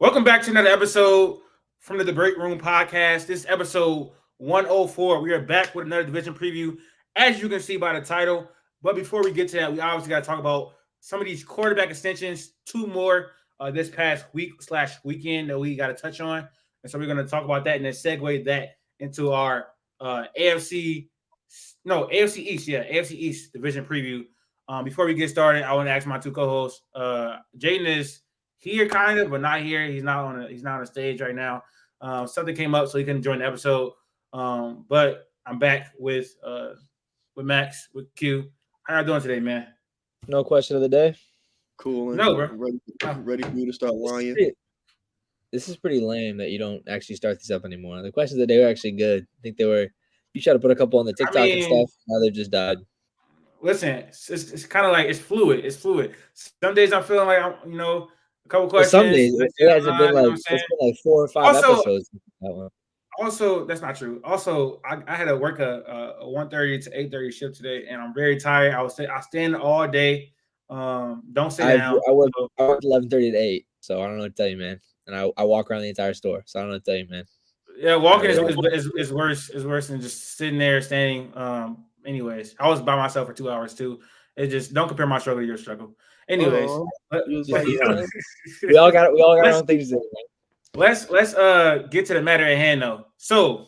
Welcome back to another episode from the Break Room podcast. This is episode 104. We are back with another division preview, as you can see by the title. But before we get to that, we obviously got to talk about some of these quarterback extensions. Two more this past week/weekend that we got to touch on. And so we're going to talk about that and then segue that into our AFC East, AFC East division preview. Before we get started, I want to ask my two co-hosts. Jaden is here kind of, but not here. He's not on the stage right now. Something came up, so he couldn't join the episode. But I'm back with Max, with Q. How y'all doing today, man? No question of the day. Cool. No, bro. Ready for you to start lying. This is pretty lame that you don't actually start these up anymore. The questions of the day were actually good. I think they were. You tried to put a couple on the TikTok and stuff. Now they've just died. Listen, it's kind of like it's fluid. It's fluid. Some days I'm feeling like I'm, a couple questions. Some days it hasn't been like it's been like 4 or 5 episodes. That one. Also, that's not true. Also, I had to work a 1:30 to 8:30 shift today, and I'm very tired. I stand all day. Don't sit down. I work 11:30 to 8, so I don't know what to tell you, man. And I walk around the entire store, so I don't know what to tell you, man. Yeah, walking is worse than just sitting there standing. Anyways, I was by myself for 2 hours too. It just don't compare my struggle to your struggle. Anyways, we all got our own things to do. Let's get to the matter at hand though. So,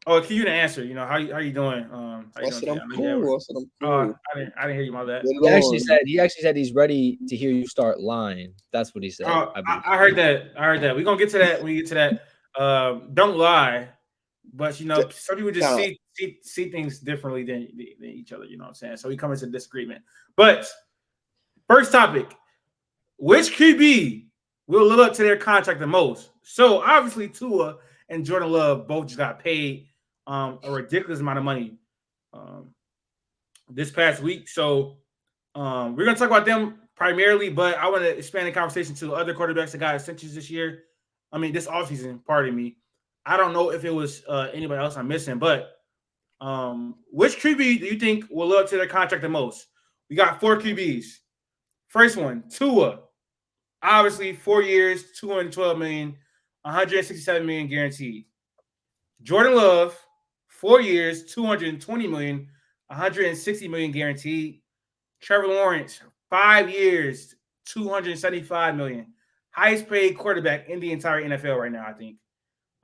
can you answer? How you doing? I said I'm cool. I didn't hear you. My bad. He actually said he's ready to hear you start lying. That's what he said. I heard that. We're gonna get to that when we get to that. Don't lie, but some people just see things differently than each other. You know what I'm saying? So we come into disagreement. But first topic: which QB will live up to their contract the most? So obviously Tua and Jordan Love both just got paid a ridiculous amount of money this past week. So we're gonna talk about them primarily, but I want to expand the conversation to other quarterbacks that got extensions this year. This offseason, pardon me. I don't know if it was anybody else I'm missing, but which QB do you think will live up to their contract the most? We got 4 QBs. First one, Tua. Obviously, 4 years, $212 million, $167 million guaranteed. Jordan Love, 4 years, $220 million, $160 million guaranteed. Trevor Lawrence, 5 years, $275 million. Highest paid quarterback in the entire NFL right now, I think.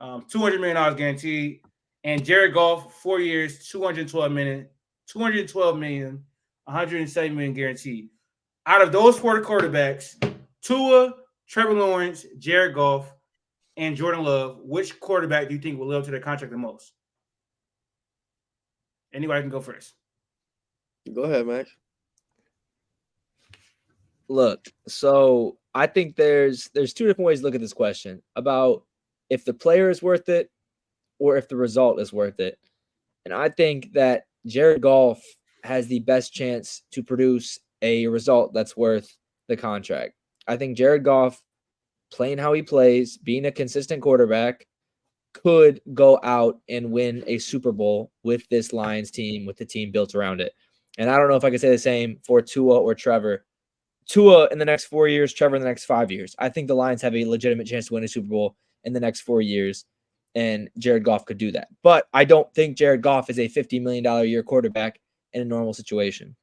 $200 million guaranteed. And Jared Goff, 4 years, $212 million, $170 million guaranteed. Out of those 4 quarterbacks, Tua, Trevor Lawrence, Jared Goff, and Jordan Love, which quarterback do you think will live up to their contract the most? Anybody can go first. Go ahead, Max. Look, so I think there's 2 different ways to look at this question about if the player is worth it or if the result is worth it. And I think that Jared Goff has the best chance to produce a result that's worth the contract. I think Jared Goff, playing how he plays, being a consistent quarterback, could go out and win a Super Bowl with this Lions team, with the team built around it. And I don't know if I could say the same for Tua or Trevor. Tua in the next 4 years, Trevor in the next 5 years. I think the Lions have a legitimate chance to win a Super Bowl in the next 4 years, and Jared Goff could do that. But I don't think Jared Goff is a $50 million a year quarterback in a normal situation.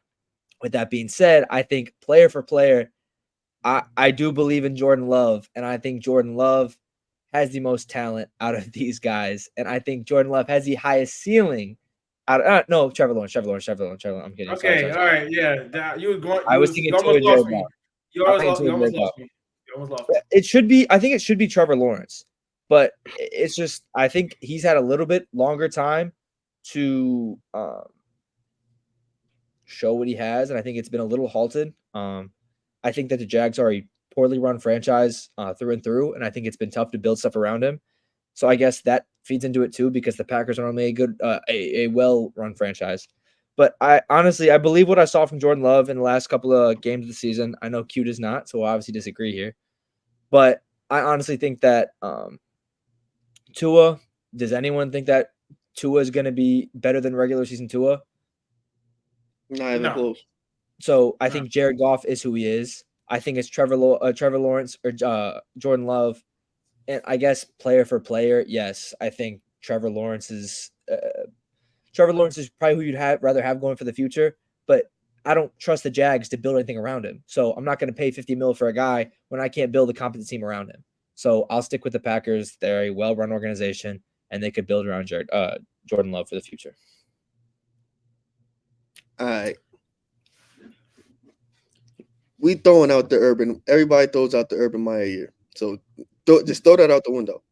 With that being said, I think player for player, I do believe in Jordan Love, and I think Jordan Love has the most talent out of these guys, and I think Jordan Love has the highest ceiling. No, Trevor Lawrence. I'm kidding. Okay, sorry. All right, yeah. You were going. I was thinking you almost lost me. You almost lost me. It should be. I think it should be Trevor Lawrence, but it's just I think he's had a little bit longer time to show what he has, and I think it's been a little halted. I think that the Jags are a poorly run franchise through and through, and I think it's been tough to build stuff around him. So I guess that feeds into it too, because the Packers are normally a good, a well-run franchise. But I believe what I saw from Jordan Love in the last couple of games of the season. I know Q does not, so we'll obviously disagree here. But I honestly think that Tua, does anyone think that Tua is going to be better than regular season Tua? Not even close. So I think Jared Goff is who he is. I think it's Trevor Lawrence or Jordan Love. And I guess player for player, yes, I think Trevor Lawrence is probably who you'd rather have going for the future. But I don't trust the Jags to build anything around him. So I'm not going to pay $50 million for a guy when I can't build a competent team around him. So I'll stick with the Packers. They're a well-run organization, and they could build around Jordan Love for the future. All right. We throwing out the Urban. Everybody throws out the Urban Meyer year. So just throw that out the window.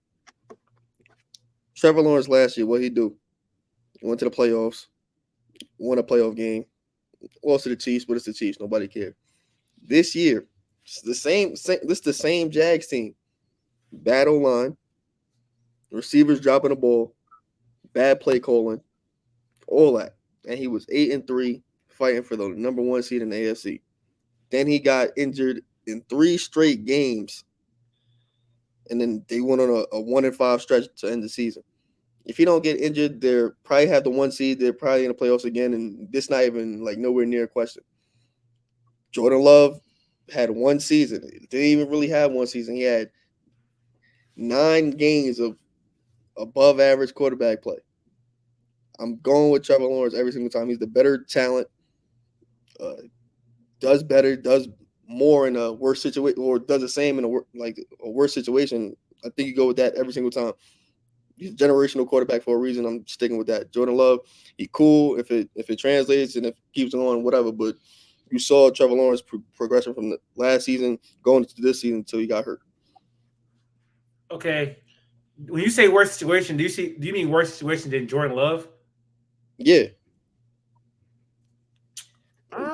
Trevor Lawrence last year, what he do? He went to the playoffs, won a playoff game. Lost to the Chiefs, but it's the Chiefs. Nobody cared. This year, it's the same Jags team. Bad O-line, receivers dropping the ball, bad play calling, all that. And he was 8-3, fighting for the number 1 seed in the AFC. Then he got injured in 3 straight games. And then they went on a 1-5 stretch to end the season. If he don't get injured, they'll probably have the 1 seed. They're probably in the playoffs again, and this not even like nowhere near a question. Jordan Love had 1 season. Didn't even really have 1 season. He had 9 games of above average quarterback play. I'm going with Trevor Lawrence every single time. He's the better talent. Does better, does more in a worse situation, or does the same in a worse situation. I think you go with that every single time. He's a generational quarterback for a reason. I'm sticking with that. Jordan Love, he cool if it translates and if it keeps on, whatever. But you saw Trevor Lawrence progression from the last season going into this season until he got hurt. Okay, when you say worse situation, do you mean worse situation than Jordan Love? Yeah,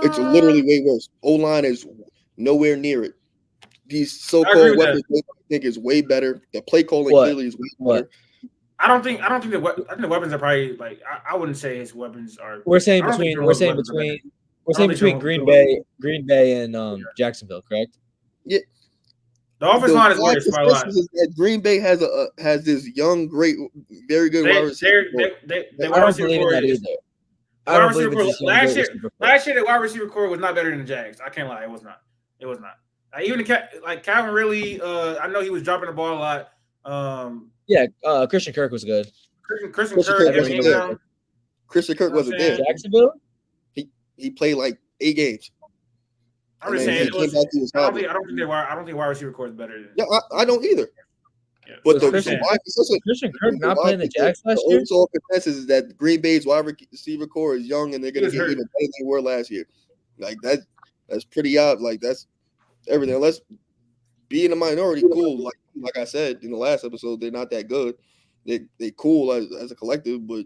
it's literally way worse. O-line is nowhere near it. These so-called weapons I think is way better. The play calling clearly is way better. I think the weapons are probably like I wouldn't say his weapons are. We're saying between Green Bay and Jacksonville, correct? Yeah. The offensive line is worse by a lot. Green Bay has this young, great, very good wide receiver. I don't believe in that either. I don't believe last year the wide receiver core was not better than the Jags. I can't lie, it was not. It was not. Even Calvin really, I know he was dropping the ball a lot. Christian Kirk was good. Christian Kirk wasn't there. Jacksonville? He played like 8 games. I'm just saying. I don't think wide receiver core is better than. Yeah, I don't either. Yeah. But Christian Kirk not playing the Jags last year. The overall consensus is that Green Bay's wide receiver core is young and they're going to get even better than they were last year. Like that's pretty odd. Like that's everything. Unless being a minority, cool. Like I said in the last episode, they're not that good. They cool as a collective, but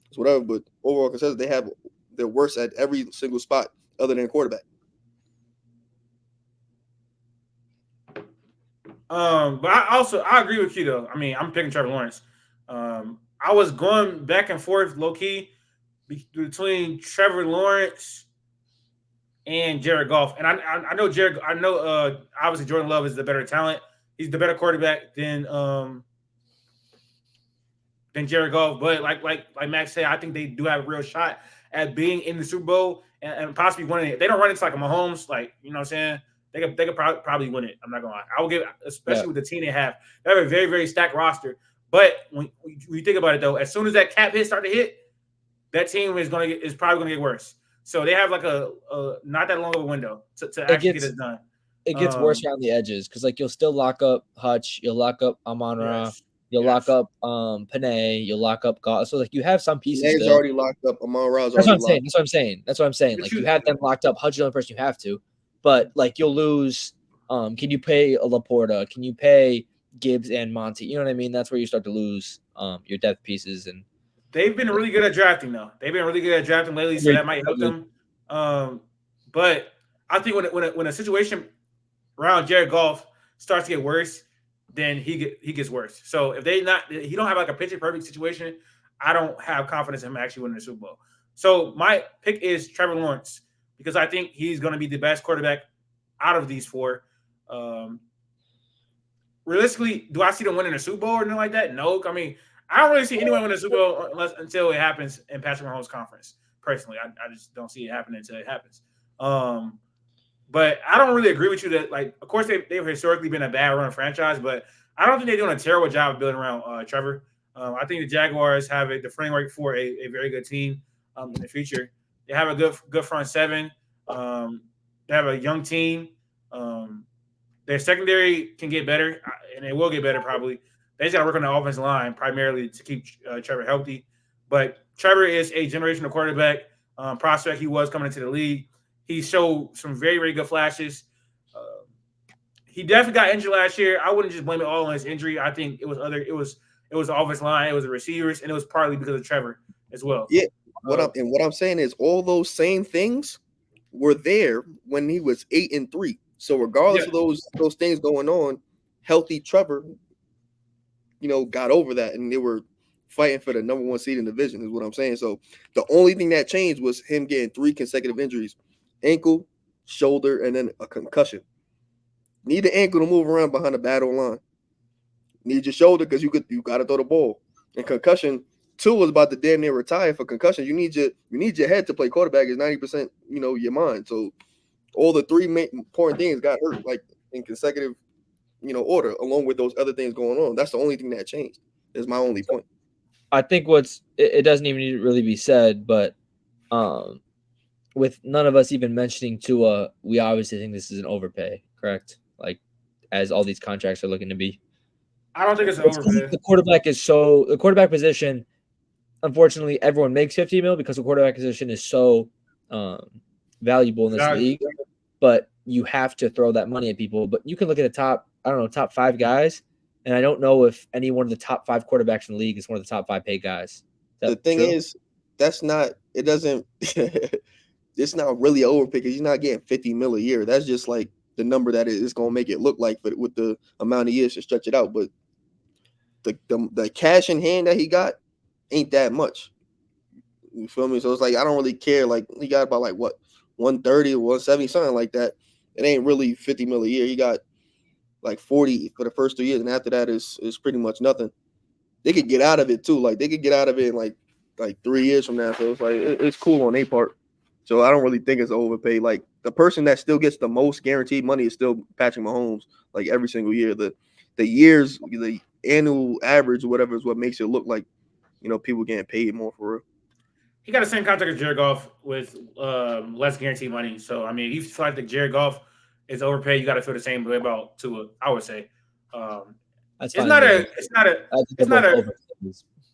it's whatever. But overall consensus, they're worse at every single spot other than quarterback. But I agree with you though. I mean, I'm picking Trevor Lawrence. I was going back and forth low key between Trevor Lawrence and Jared Goff, and I know obviously Jordan Love is the better talent. He's the better quarterback than Jared Goff. But like Max said, I think they do have a real shot at being in the Super Bowl and possibly winning it. They don't run into like a Mahomes, like you know what I'm saying. They could probably win it. I'm not gonna lie. I will give, especially with the team they have. They have a very, very stacked roster. But when you think about it, though, as soon as that cap hit start to hit, that team is probably gonna get worse. So they have like a not that long of a window to actually get it done. It gets worse around the edges because like you'll still lock up Hutch, you'll lock up Amon-Ra, you'll lock up Panay, you'll lock up Goff. So like you have some pieces. Panay's already locked up. Amon-Ra's That's what I'm saying. Like you have them locked up. Hutch is the only person you have to. But like you'll lose. Can you pay a Laporta? Can you pay Gibbs and Monty? You know what I mean? That's where you start to lose your depth pieces. And they've been really good at drafting, though. They've been really good at drafting lately, so that might help them. But I think when a situation around Jared Goff starts to get worse, then he gets worse. So if he don't have like a picture perfect situation, I don't have confidence in him actually winning the Super Bowl. So my pick is Trevor Lawrence, because I think he's going to be the best quarterback out of these 4. Realistically, do I see them winning a Super Bowl or anything like that? No. I mean, I don't really see anyone win a Super Bowl until it happens in Patrick Mahomes' conference. Personally, I just don't see it happening until it happens. But I don't really agree with you that, like, of course, they've historically been a bad run franchise, but I don't think they're doing a terrible job of building around Trevor. I think the Jaguars have the framework for a very good team in the future. They have a good front seven. They have a young team. Their secondary can get better, and it will get better probably. They just got to work on the offensive line primarily to keep Trevor healthy. But Trevor is a generational quarterback prospect. He was coming into the league. He showed some very, very good flashes. He definitely got injured last year. I wouldn't just blame it all on his injury. I think it was the offensive line, it was the receivers, and it was partly because of Trevor as well. Yeah. What I'm saying is all those same things were there when he was 8-3. So regardless of those things going on, healthy Trevor, got over that, and they were fighting for the number 1 seed in the division, is what I'm saying. So the only thing that changed was him getting 3 consecutive injuries: ankle, shoulder, and then a concussion. Need the ankle to move around behind the battle line. Need your shoulder because you got to throw the ball. And concussion, Tua was about to damn near retire for concussion. You need your head to play quarterback is 90%, your mind. So all the 3 main important things got hurt like in consecutive, order, along with those other things going on. That's the only thing that changed. Is my only point. I think it doesn't even need to really be said, but with none of us even mentioning Tua, we obviously think this is an overpay, correct? Like, as all these contracts are looking to be. I don't think it's an overpay. The quarterback position, unfortunately, everyone makes $50 million because the quarterback position is so valuable in this league. But you have to throw that money at people. But you can look at the top 5 guys, and I don't know if any one of the top 5 quarterbacks in the league is one of the top 5 paid guys. The thing is, it's not really an overpay because you're not getting $50 million a year. That's just like the number that it's going to make it look like, but with the amount of years to stretch it out. But the cash in hand that he got ain't that much. You feel me? So it's like I don't really care. Like he got about 130 or 170, something like that. It ain't really $50 million a year. He got like 40 for the first 3 years, and after that is pretty much nothing. They could get out of it too. Like they could get out of it in like 3 years from now. So it's like it's cool on their part. So I don't really think it's overpaid. Like the person that still gets the most guaranteed money is still Patrick Mahomes. Like every single year, the annual average or whatever is what makes it look like people getting paid more for real. He got the same contract as Jared Goff with less guaranteed money. So I mean, if you feel like Jared Goff is overpaid, you got to feel the same way about Tua. I would say. It's not a.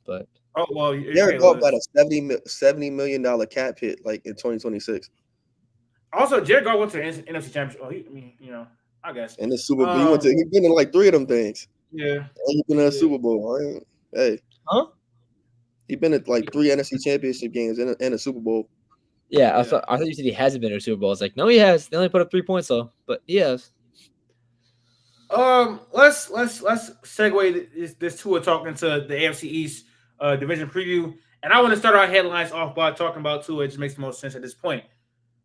But oh well, Jared Goff got a $70 million cap hit like in 2026. Also, Jared Goff went to the NFC Championship. Oh, I guess. And the Super Bowl, he's been in like 3 of them things. Yeah, and he's been in a Super Bowl. Right? Hey, huh? He's been at like 3 NFC Championship games and a Super Bowl. Yeah, I thought you said he hasn't been to a Super Bowl. It's like, no, he has. They only put up 3 points though, but he has. Let's segue this Tua talk into the AFC East division preview, and I want to start our headlines off by talking about Tua. It just makes the most sense at this point.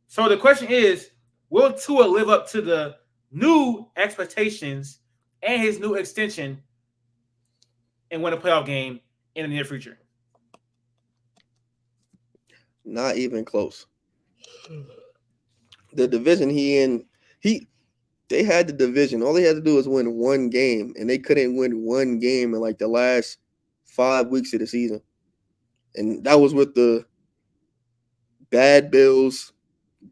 So the question is, will Tua live up to the new expectations and his new extension and win a playoff game in the near future? Not even close. The division they had the division. All they had to do was win 1 game, and they couldn't win 1 game in like the last 5 weeks of the season. And that was with the bad Bills,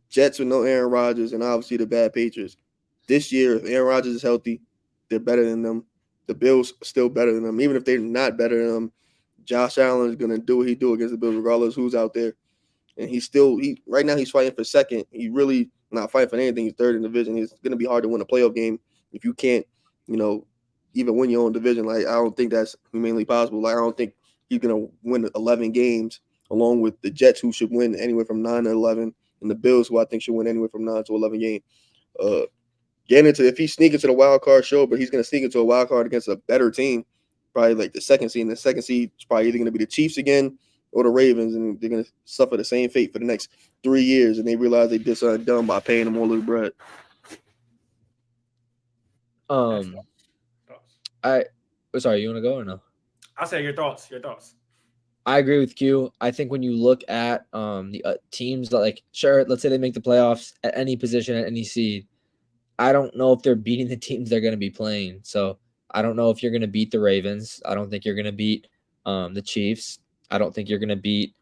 Jets with no Aaron Rodgers, and obviously the bad Patriots. This year, if Aaron Rodgers is healthy, they're better than them. The Bills still better than them. Even if they're not better than them, Josh Allen is going to do what he do against the Bills, regardless who's out there. And right now he's fighting for second. He really not fighting for anything. He's third in the division. It's going to be hard to win a playoff game if you can't, even win your own division. Like I don't think that's humanly possible. Like I don't think he's going to win 11 games along with the Jets, who should win anywhere from 9 to 11, and the Bills, who I think should win anywhere from 9 to 11 games. If he sneaks into the wild card, sure, but he's going to sneak into a wild card against a better team, probably like the second seed. And the second seed is probably either going to be the Chiefs again or the Ravens, and they're going to suffer the same fate for the next 3 years, and they realize they did something dumb by paying them all this bread. Sorry, you want to go or no? I'll say your thoughts. I agree with Q. I think when you look at the teams that, like, sure, let's say they make the playoffs at any position, at any seed, I don't know if they're beating the teams they're going to be playing. So I don't know if you're going to beat the Ravens. I don't think you're going to beat the Chiefs. I don't think you're going to beat.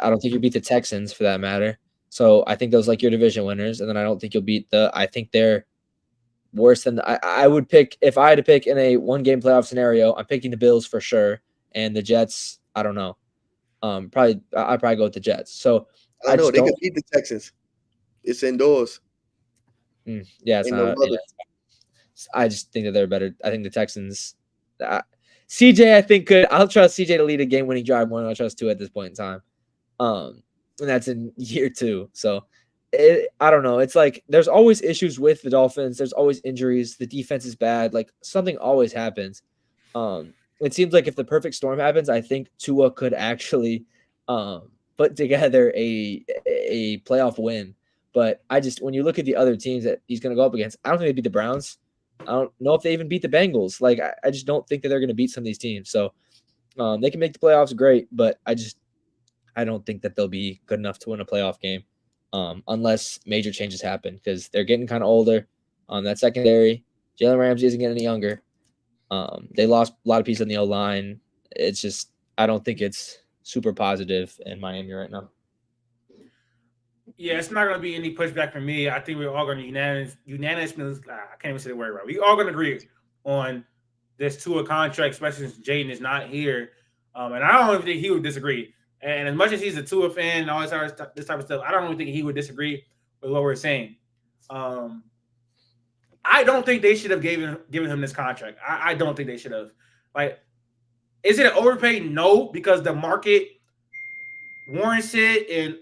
I don't think you beat the Texans for that matter. So I think those like your division winners, and then I don't think you'll beat the. I think they're worse than I would pick if I had to pick in a 1-game playoff scenario. I'm picking the Bills for sure, and the Jets. I don't know. I'd probably go with the Jets. So I I don't know. just They don't. could beat the Texans. It's indoors. Yeah, it's Ain't no not. weather. I just think that they're better. I think the Texans. CJ, I think could. I'll trust CJ to lead a game-winning drive more than I trust Tua at this point in time. And that's in year 2. So I don't know. It's like there's always issues with the Dolphins. There's always injuries. The defense is bad. Like something always happens. It seems like if the perfect storm happens, I think Tua could actually put together a playoff win. But I just, when you look at the other teams that he's going to go up against, I don't think they beat the Browns. I don't know if they even beat the Bengals. Like, I just don't think that they're going to beat some of these teams. So they can make the playoffs, great, but I don't think that they'll be good enough to win a playoff game unless major changes happen because they're getting kind of older. That secondary, Jalen Ramsey isn't getting any younger. They lost a lot of pieces on the O-line. It's just, I don't think it's super positive in Miami right now. Yeah, it's not going to be any pushback from me. I think we're all going to unanimously. I can't even say the word right. We all going to agree on this Tua contract, especially since Jaden is not here. And I don't even think he would disagree. And as much as he's a Tua fan and all this type of stuff, I don't even think he would disagree with what we're saying. I don't think they should have given him this contract. I don't think they should have. Like, is it an overpay? No, because the market warrants it, and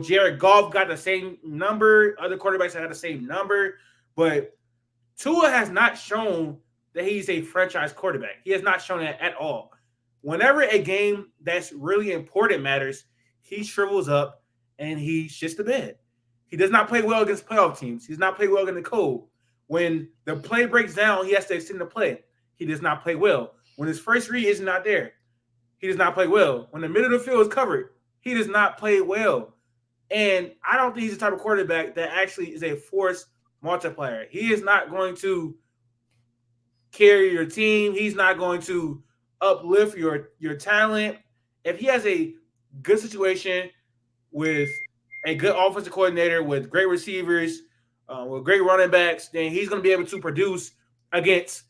Jared Goff got the same number. Other quarterbacks had the same number, but Tua has not shown that he's a franchise quarterback. He has not shown that at all. Whenever a game that's really important matters, he shrivels up and he shits the bed. He does not play well against playoff teams. He does not play well in the cold. When the play breaks down, he has to extend the play. He does not play well. When his first read is not there, he does not play well. When the middle of the field is covered, he does not play well. And I don't think he's the type of quarterback that actually is a force multiplier. He is not going to carry your team. He's not going to uplift your talent. If he has a good situation with a good offensive coordinator, with great receivers, with great running backs, then he's going to be able to produce against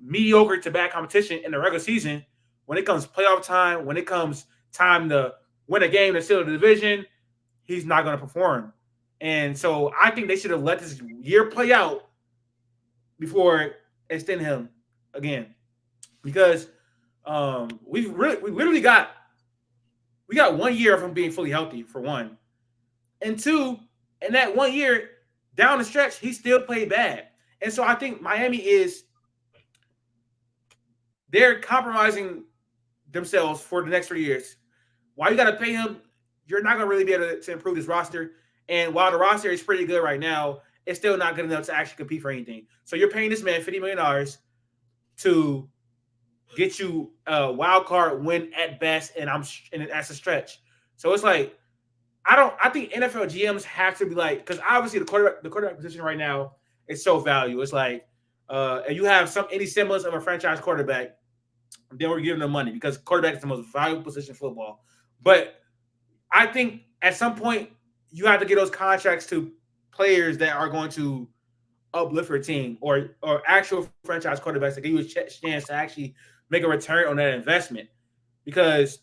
mediocre to bad competition in the regular season. When it comes playoff time, when it comes time to win a game to seal the division, he's not going to perform. And so I think they should have let this year play out before extending him again, because we literally got 1 year of him being fully healthy, for one, and two, in that 1 year down the stretch, he still played bad. And so I think Miami they're compromising themselves for the next 3 years. Why you got to pay him? You're not going to really be able to improve this roster. And while the roster is pretty good right now, it's still not good enough to actually compete for anything. So you're paying this man $50 million to get you a wild card win at best, and that's a stretch. So it's like, I think NFL GMs have to be like, because obviously the quarterback position right now is so valuable. It's like, if you have any semblance of a franchise quarterback, then we're giving them money, because quarterback is the most valuable position in football. But I think at some point you have to get those contracts to players that are going to uplift your team, or actual franchise quarterbacks that give you a chance to actually make a return on that investment. Because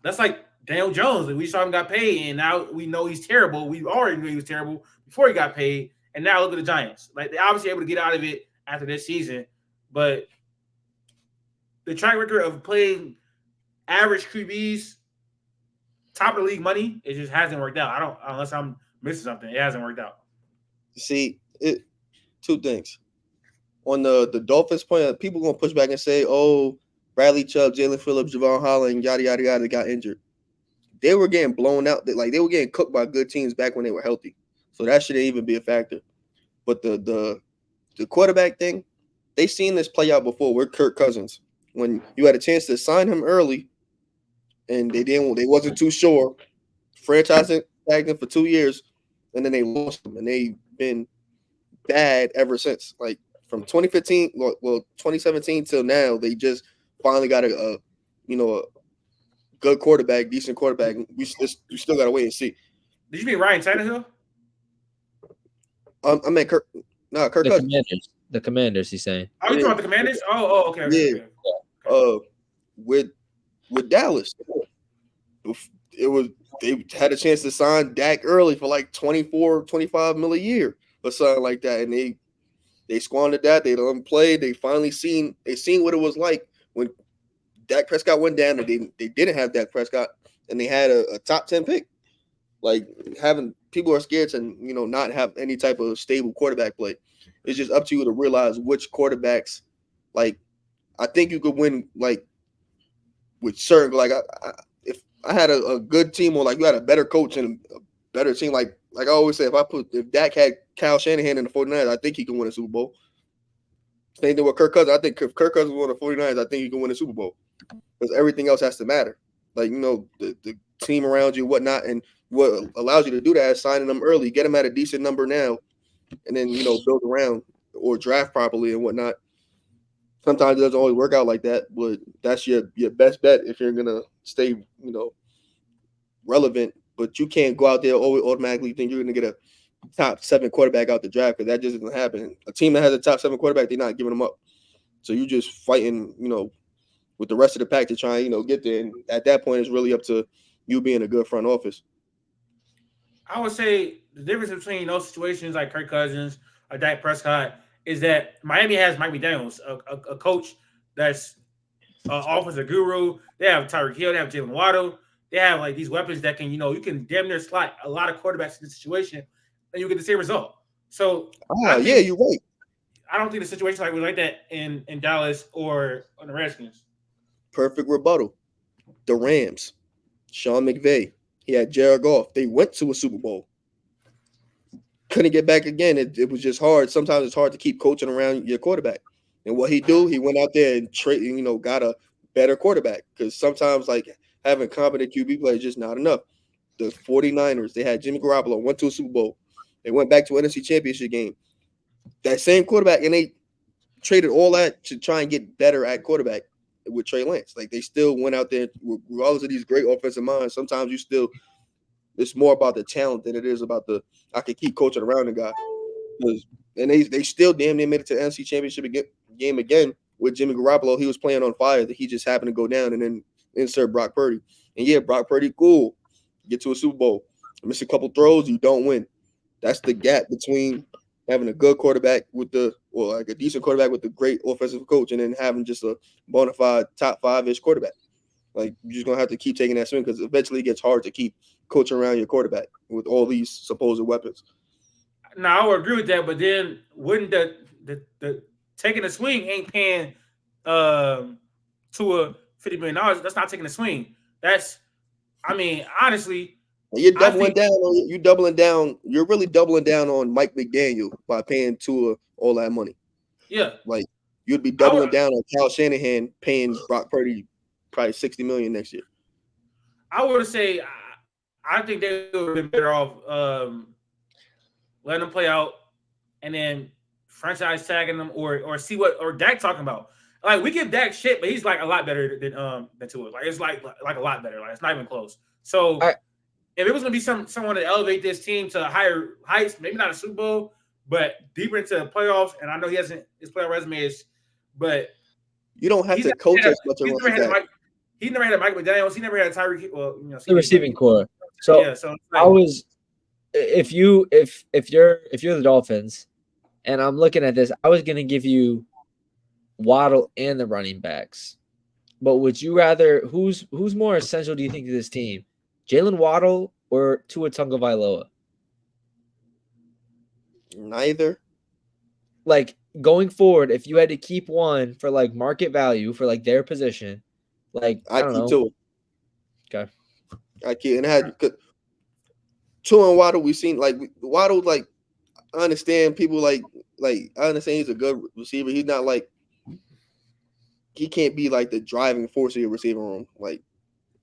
that's like Daniel Jones. We saw him got paid, and now we know he's terrible. We already knew he was terrible before he got paid, and now look at the Giants. Like, they're obviously able to get out of it after this season, but the track record of playing average QBs, top of the league money, it just hasn't worked out. Unless I'm missing something, it hasn't worked out. See, two things. On the Dolphins point, people going to push back and say, oh, Bradley Chubb, Jalen Phillips, Javon Holland, yada, yada, yada, got injured. They were getting blown out. They were getting cooked by good teams back when they were healthy. So that shouldn't even be a factor. But the quarterback thing, they seen this play out before with Kirk Cousins. When you had a chance to sign him early, and they wasn't too sure. Franchising tagged them for 2 years, and then they lost them, and they've been bad ever since. Like from 2015, 2017 till now, they just finally got a good quarterback, decent quarterback. We still got to wait and see. Did you mean Ryan Tannehill? I meant Kirk Cousins. The Commanders. He's saying. Oh, you talking about the Commanders? Oh, okay. Yeah. With Dallas, they had a chance to sign Dak early for like 24, 25 mil a year or something like that, and they squandered that. They let him play. They finally seen what it was like when Dak Prescott went down, and they didn't have Dak Prescott, and they had a top 10 pick. Like having people are scared to not have any type of stable quarterback play. It's just up to you to realize which quarterbacks. Like I think you could win like with certain if I had a good team, or like you had a better coach and a better team, like I always say, if Dak had Kyle Shanahan in the 49ers, I think he can win a Super Bowl. Same thing with Kirk Cousins. I think if Kirk Cousins won the 49ers, I think he can win a Super Bowl because everything else has to matter. Like the team around you, whatnot, and what allows you to do that is signing them early, get them at a decent number now, and then build around or draft properly and whatnot. Sometimes it doesn't always work out like that, but that's your best bet if you're gonna stay relevant. But you can't go out there always automatically think you're gonna get a top 7 quarterback out the draft, because that just doesn't happen. A team that has a top 7 quarterback, they're not giving them up. So you just fighting, with the rest of the pack to try and get there. And at that point, it's really up to you being a good front office. I would say the difference between those situations like Kirk Cousins or Dak Prescott is that Miami has Mike McDaniels, a coach that's offensive guru. They have Tyreek Hill, they have Jalen Waddle. They have like these weapons that can, you can damn near slot a lot of quarterbacks in this situation, and you get the same result. So yeah, you're right. I don't think the situation was like that in Dallas or on the Redskins. Perfect rebuttal. The Rams, Sean McVay. He had Jared Goff. They went to a Super Bowl. Couldn't get back again. It was just hard. Sometimes it's hard to keep coaching around your quarterback. And what he went out there and got a better quarterback, because sometimes like having competent QB play is just not enough. The 49ers, they had Jimmy Garoppolo, went to a Super Bowl. They went back to an NFC Championship game. That same quarterback, and they traded all that to try and get better at quarterback with Trey Lance. Like they still went out there, regardless of these great offensive minds. Sometimes it's more about the talent than it is about I can keep coaching around the guy. And they still damn near made it to the NFC Championship game again with Jimmy Garoppolo. He was playing on fire. That he just happened to go down, and then insert Brock Purdy. And yeah, Brock Purdy, cool. Get to a Super Bowl. Miss a couple throws, you don't win. That's the gap between having a good quarterback like a decent quarterback with a great offensive coach, and then having just a bona fide top 5-ish quarterback. Like you're just gonna have to keep taking that swing, because eventually it gets hard to keep coaching around your quarterback with all these supposed weapons. Now I would agree with that, but then wouldn't the taking a swing ain't paying Tua $50 million? That's not taking a swing. That's, honestly, you're doubling down. You're really doubling down on Mike McDaniel by paying Tua all that money. Yeah, like you'd be doubling down on Kyle Shanahan paying Brock Purdy probably $60 million next year. I would say I think they would have been better off letting them play out and then franchise tagging them or see what Dak talking about. Like we give Dak shit, but he's like a lot better than Tua. Like it's like a lot better. Like it's not even close. So if it was gonna be someone to elevate this team to higher heights, maybe not a Super Bowl, but deeper into the playoffs, and I know his playoff resume is, but you don't have to coach as much. He never had a Mike McDaniels. He never had a Tyreek. Well, the receiving core. So yeah, I was. If you're the Dolphins, and I'm looking at this, I was gonna give you Waddle and the running backs, but would you rather? Who's more essential? Do you think to this team, Jalen Waddle or Tua Tagovailoa? Neither. Like going forward, if you had to keep one for like market value for like their position, like I don't know. Tua. Okay. I keep and had Tua and Waddle. We've seen like Waddle. Like I understand people like I understand he's a good receiver. He's not like he can't be like the driving force of your receiving room. Like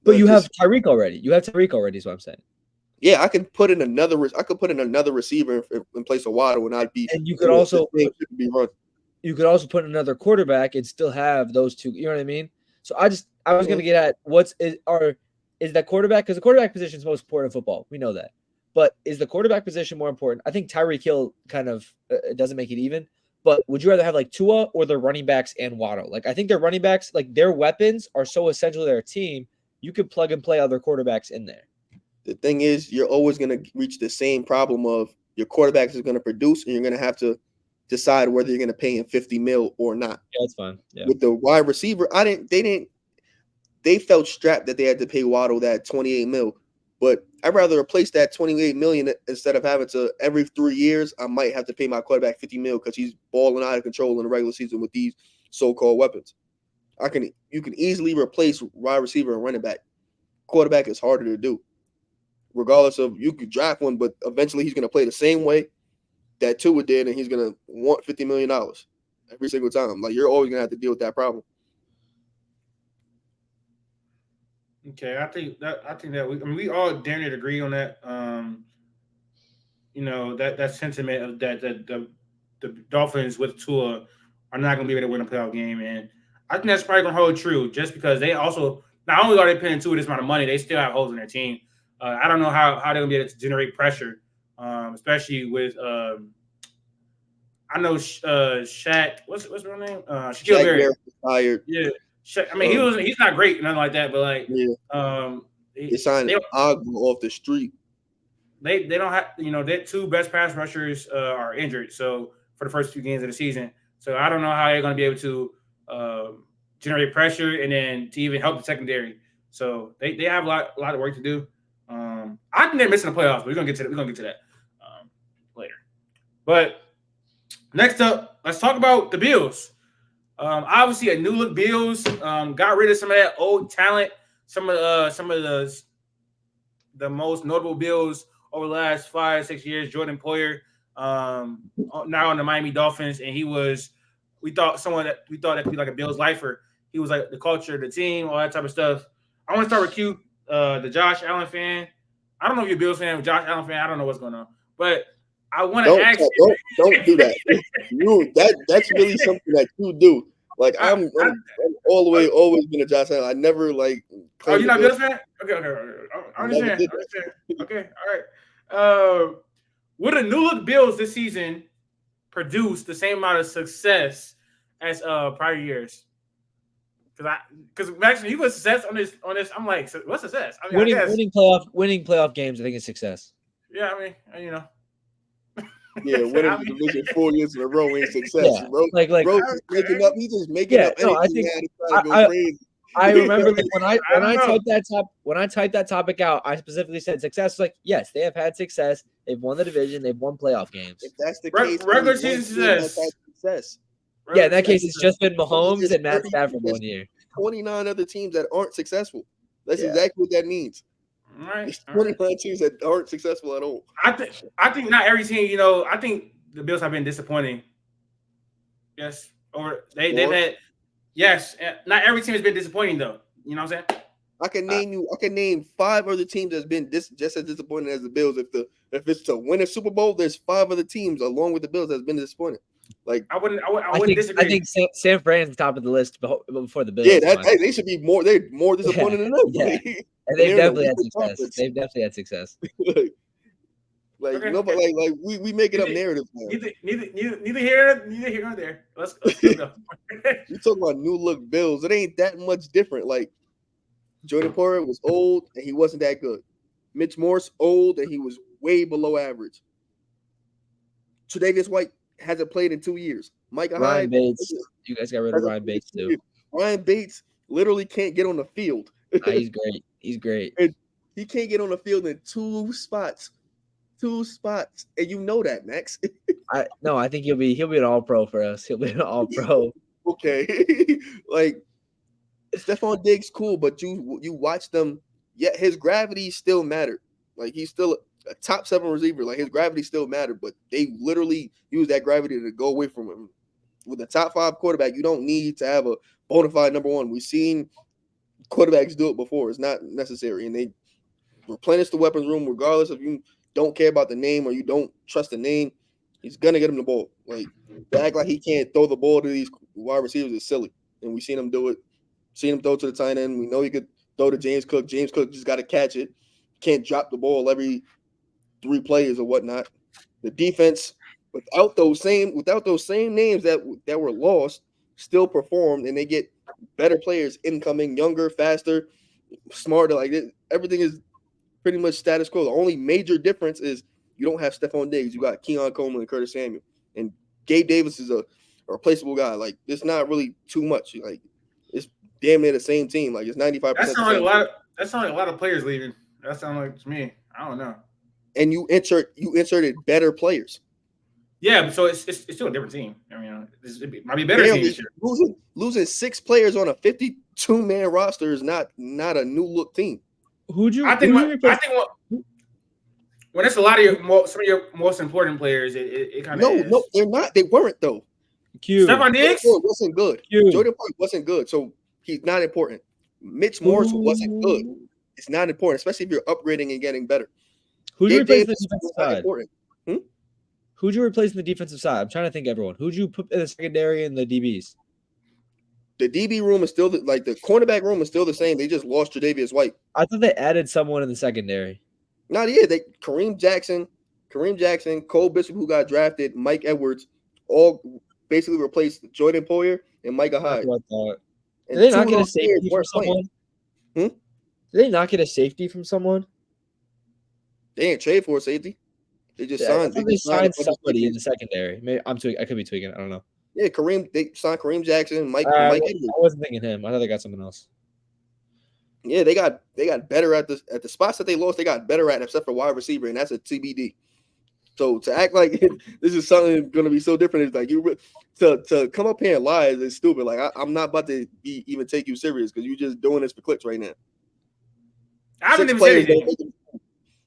But you have Tyreek already. You have Tyreek already. Is what I'm saying. Yeah, I could put in another receiver in place of Waddle, and I'd be. And you could also be run. You could also put another quarterback and still have those two. You know what I mean? So I was going to get at is that quarterback, because the quarterback position is most important in football. We know that. But is the quarterback position more important? I think Tyreek Hill kind of doesn't make it even. But would you rather have like Tua or their running backs and Waddle? Like I think their running backs, like their weapons are so essential to their team. You could plug and play other quarterbacks in there. The thing is, you're always going to reach the same problem of your quarterbacks is going to produce, and you're going to have to decide whether you're going to pay him $50 million or not. Yeah, that's fine. Yeah. With the wide receiver, they felt strapped that they had to pay Waddle that $28 million. But I'd rather replace that $28 million instead of having to every 3 years. I might have to pay my quarterback $50 million because he's balling out of control in the regular season with these so-called weapons. You can easily replace wide receiver and running back. Quarterback is harder to do. Regardless of, you could draft one, but eventually he's going to play the same way that Tua did, and he's going to want $50 million every single time. Like, you're always going to have to deal with that problem. Okay, I think that we all damn near agree on that. That sentiment of that the Dolphins with Tua are not going to be able to win a playoff game, and I think that's probably going to hold true just because they also, not only are they paying Tua this amount of money, they still have holes in their team. I don't know how they're going to be able to generate pressure, especially with I know Shaq. What's her name? Shaquille Barrett. Tired. Yeah, I mean he's not great, nothing like that, but like they signed Ogba off the street. They don't have their two best pass rushers are injured, so for the first 2 games of the season, so I don't know how they're going to be able to generate pressure and then to even help the secondary. So they have a lot of work to do. I think they're missing the playoffs, but we're gonna get to that later. But next up, let's talk about the Bills. Obviously, a new look Bills got rid of some of that old talent. Some of the most notable Bills over the last 5-6 years. Jordan Poyer, now on the Miami Dolphins, and we thought that could be like a Bills lifer. He was like the culture of the team, all that type of stuff. I want to start with Q, the Josh Allen fan. I don't know if you're a Bills fan or Josh Allen fan. I don't know what's going on, but I want to ask you. Don't do that. That's really something that you do. Like I'm all the way always been a Josh Allen. I never like. Oh, you're not a Bills fan? Okay. I understand. Okay, all right. Would a new look Bills this season produce the same amount of success as prior years? Because actually, he was success on this. I'm like, what's success? I mean, winning playoff games, I think is success. Yeah, I mean, Yeah, winning the division 4 years in a row ain't success, bro. Like bro, just making up. He's just making up anything. I remember when I typed that topic out, I specifically said success. Like, yes, they have had success. They've won the division. They've won playoff games. If that's the case, regular season success. Yeah, in that case, it's just been Mahomes and Matt Stafford 1 year. 29 other teams that aren't successful. That's exactly what that means. Right. It's 29 teams that aren't successful at all. I think not every team, I think the Bills have been disappointing. Yes. Or they've had not every team has been disappointing though. You know what I'm saying? I can name 5 other teams that's been just as disappointing as the Bills. If it's to win a Super Bowl, there's 5 other teams along with the Bills that's been disappointing. Like I wouldn't disagree. I think San Fran's top of the list before the Bills. Yeah, they should be more. They're more disappointing than them. Yeah. And they've definitely had success. They've definitely had success. We making up narratives now. Neither here nor there. Let's go. You talking about new look Bills? It ain't that much different. Like Jordan Poyer was old and he wasn't that good. Mitch Morse old and he was way below average. Tre'Davious White hasn't played in 2 years. Ryan Bates. You guys got rid of Ryan Bates too. Ryan Bates literally can't get on the field. He's great. He's great. And he can't get on the field in 2 spots. 2 spots. And you know that, Max. I think he'll be an all-pro for us. He'll be an all-pro. Okay. Like Stephon Diggs cool, but you watch them, yet his gravity still mattered. Like he's still a top 7 receiver. Like his gravity still mattered, but they literally use that gravity to go away from him. With a top 5 quarterback, you don't need to have a bona fide number 1. We've seen quarterbacks do it before. It's not necessary, and they replenish the weapons room regardless if you don't care about the name or you don't trust the name. He's gonna get him the ball. Like to act like he can't throw the ball to these wide receivers is silly, and we've seen him do it. Seen him throw to the tight end. We know he could throw to James Cook. James Cook just got to catch it. Can't drop the ball every 3 plays or whatnot. The defense, without those same names that were lost, still performed, and they get better players incoming, younger, faster, smarter. Like everything is pretty much status quo. The only major difference is you don't have Stephon Diggs. You got Keon Coleman and Curtis Samuel, and Gabe Davis is a replaceable guy. Like it's not really too much. Like it's damn near the same team. Like it's 95%. That sounds like a lot of players leaving. That sounds like to me. I don't know. And you inserted better players. Yeah, so it's still a different team. I mean, it might be a better team this year. Losing 6 players on a 52-man roster is not a new look team. When it's a lot of some of your most important players, it kind of no, they're not. They weren't though. Stephon Diggs wasn't good. Jordan Poyer wasn't good, so he's not important. Mitch Morse wasn't good. It's not important, especially if you're upgrading and getting better. Who'd you replace in the defensive side? Hmm? Who'd you replace in the defensive side? I'm trying to think of everyone. Who'd you put in the secondary and the DBs? The DB room is still the cornerback room is still the same. They just lost Tre'Davious White. I thought they added someone in the secondary. Kareem Jackson, Cole Bishop, who got drafted, Mike Edwards, all basically replaced Jordan Poyer and Micah Hyde. Did they not get a safety from someone? Did they not get a safety from someone? They didn't trade for a safety. They just signed. They signed somebody in the secondary. Maybe I could be tweaking. I don't know. Yeah, they signed Kareem Jackson, Mike Edwards. Edwards. I wasn't thinking him. I thought they got someone else. Yeah, they got better at the spots that they lost. They got better at, except for wide receiver, and that's a TBD. So to act like this is something going to be so different is like to come up here and lie is stupid. Like I'm not about to even take you serious because you're just doing this for clicks right now. I haven't even said anything.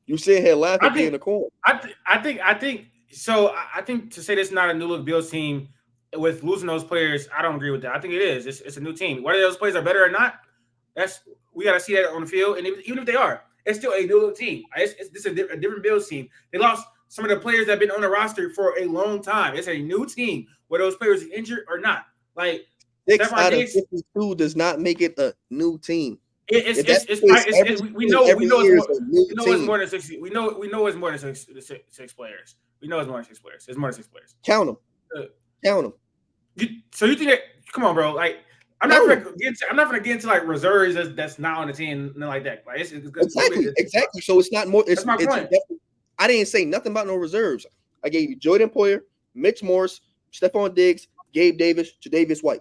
You sit here laughing at me in the corner. I think so. I think to say this is not a new look Bills team with losing those players, I don't agree with that. I think it is. It's a new team. Whether those players are better or not, we got to see that on the field. And even if they are, it's still a new look team. This is a different Bills team. They lost some of the players that have been on the roster for a long time. It's a new team, whether those players are injured or not. Like 6 out of 52 does not make it a new team. We know it's more than 6. We know it's more than 6 players. We know it's more than 6 players. It's more than 6 players. Count them. So you think that? Come on, bro. Like I'm not gonna get into like reserves that's not on the team, nothing like that. Like exactly. So it's not more. That's my point. I didn't say nothing about no reserves. I gave you Jordan Poyer, Mitch Morse, Stephon Diggs, Gabe Davis, Tre'Davious White.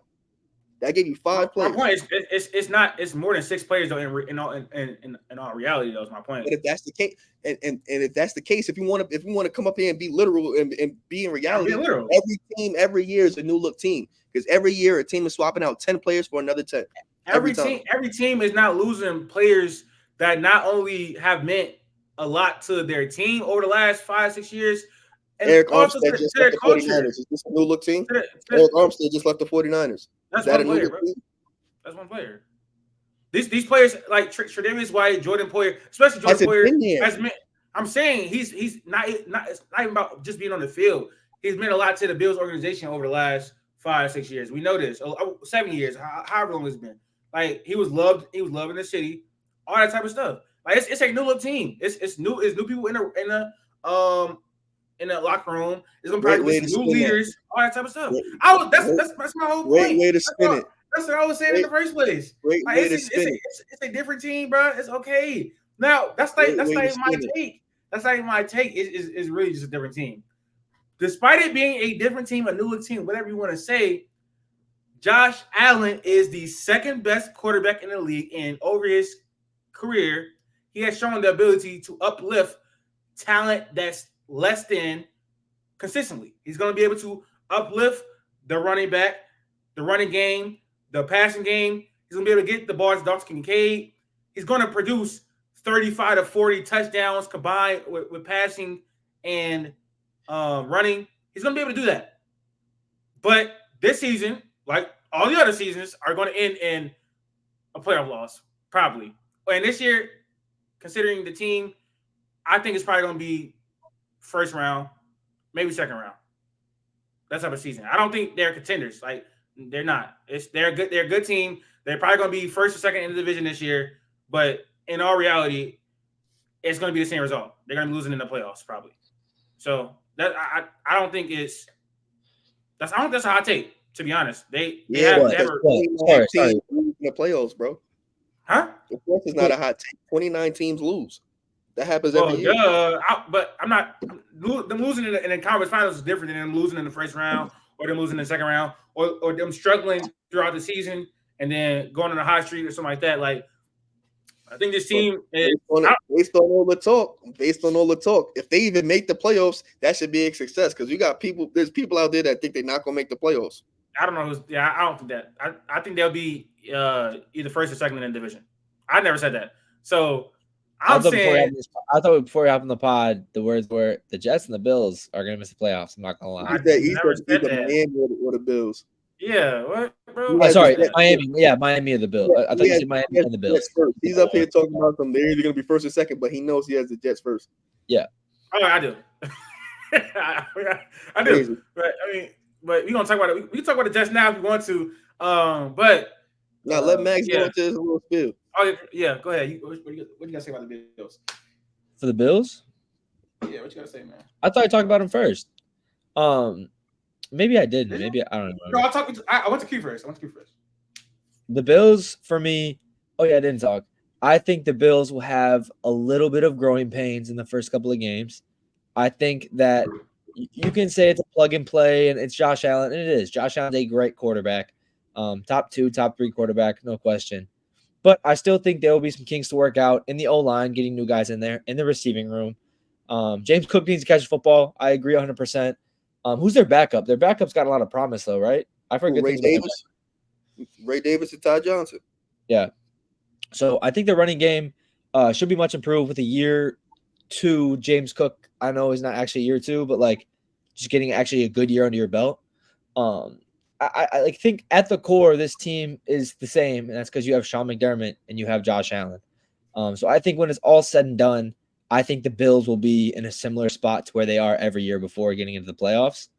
I gave you 5 players. My point is it's more than 6 players though. In all reality, though, is my point. But if that's the case, and if that's the case, if you want to come up here and be literal and be in reality, every team every year is a new look team because every year a team is swapping out 10 players for another 10. Every team is not losing players that not only have meant a lot to their team over the last 5-6 years. And Eric Armstead just left the 49ers. Is this a new look team? Eric Armstead just left the 49ers. That's one player, bro. That's one player. These players like Tre'Davious White, Jordan Poyer, especially Jordan Poyer. I'm saying he's not. It's not even about just being on the field. He's meant a lot to the Bills organization over the last 5-6 years. We know this. 7 years, however long it's been. Like he was loved. He was loved in the city. All that type of stuff. Like it's a new look team. It's new. It's new people in the locker room. It's gonna probably be some new leaders, all that type of stuff. That's my whole point. Great way to spin it. That's what I was saying in the first place. Great way to spin it. It's a different team, bro. It's okay. Now that's not even my take. That's not even my take. It's really just a different team. Despite it being a different team, a new look team, whatever you want to say, Josh Allen is the second best quarterback in the league, and over his career, he has shown the ability to uplift talent that's less than consistently. He's going to be able to uplift the running back, the running game, the passing game. He's going to be able to get the ball to Dawson Kincaid. He's going to produce 35 to 40 touchdowns combined with passing and running. He's going to be able to do that. But this season, like all the other seasons, are going to end in a playoff loss. Probably. And this year, considering the team, I think it's probably going to be first round, maybe second round. That type of season. I don't think they're contenders. Like they're not. They're good. They're a good team. They're probably going to be first or second in the division this year. But in all reality, it's going to be the same result. They're going to be losing in the playoffs probably. So that I don't think it's. I don't think that's a hot take. To be honest, they have teams in the playoffs, bro. Huh? Of course, it's not a hot take. 29 teams lose. That happens every year. But I'm not. Them losing in the conference finals is different than them losing in the first round or them losing in the second round or them struggling throughout the season and then going on a hot streak or something like that. Like, I think this team based on all the talk, if they even make the playoffs, that should be a success because there's people out there that think they're not going to make the playoffs. I don't know. I don't think that. I think they'll be either first or second in the division. I never said that. So I thought before we hop on the pod, the words were the Jets and the Bills are going to miss the playoffs. I'm not going to lie. He said Miami or the Bills. Yeah, what, bro? Oh, sorry, Miami. Yeah, Miami or the Bills. I thought you said Miami and the Bills. He's up here talking about them. They're either going to be first or second, but he knows he has the Jets first. Yeah. Oh, I do. I do. But we're going to talk about it. We can talk about the Jets now if we want to. But now let Max go into his little spiel. Oh, yeah. Go ahead. What do you got to say about the Bills? For the Bills? Yeah, what you got to say, man? I thought I talked about them first. Maybe I didn't. Maybe I don't know. No, I went to Q first. The Bills, for me, I didn't talk. I think the Bills will have a little bit of growing pains in the first couple of games. I think that you can say it's a plug and play and it's Josh Allen, and it is. Josh Allen's a great quarterback. Top 2, top 3 quarterback, no question. But I still think there will be some kinks to work out in the O-line, getting new guys in there, in the receiving room. James Cook needs to catch the football. I agree 100%. Who's their backup? Their backup's got a lot of promise, though, right? I forget. Ray Davis and Ty Johnson. Yeah. So I think the running game should be much improved with a year 2 James Cook. I know he's not actually year 2, but like just getting actually a good year under your belt. I think at the core, this team is the same, and that's because you have Sean McDermott and you have Josh Allen. So I think when it's all said and done, I think the Bills will be in a similar spot to where they are every year before getting into the playoffs.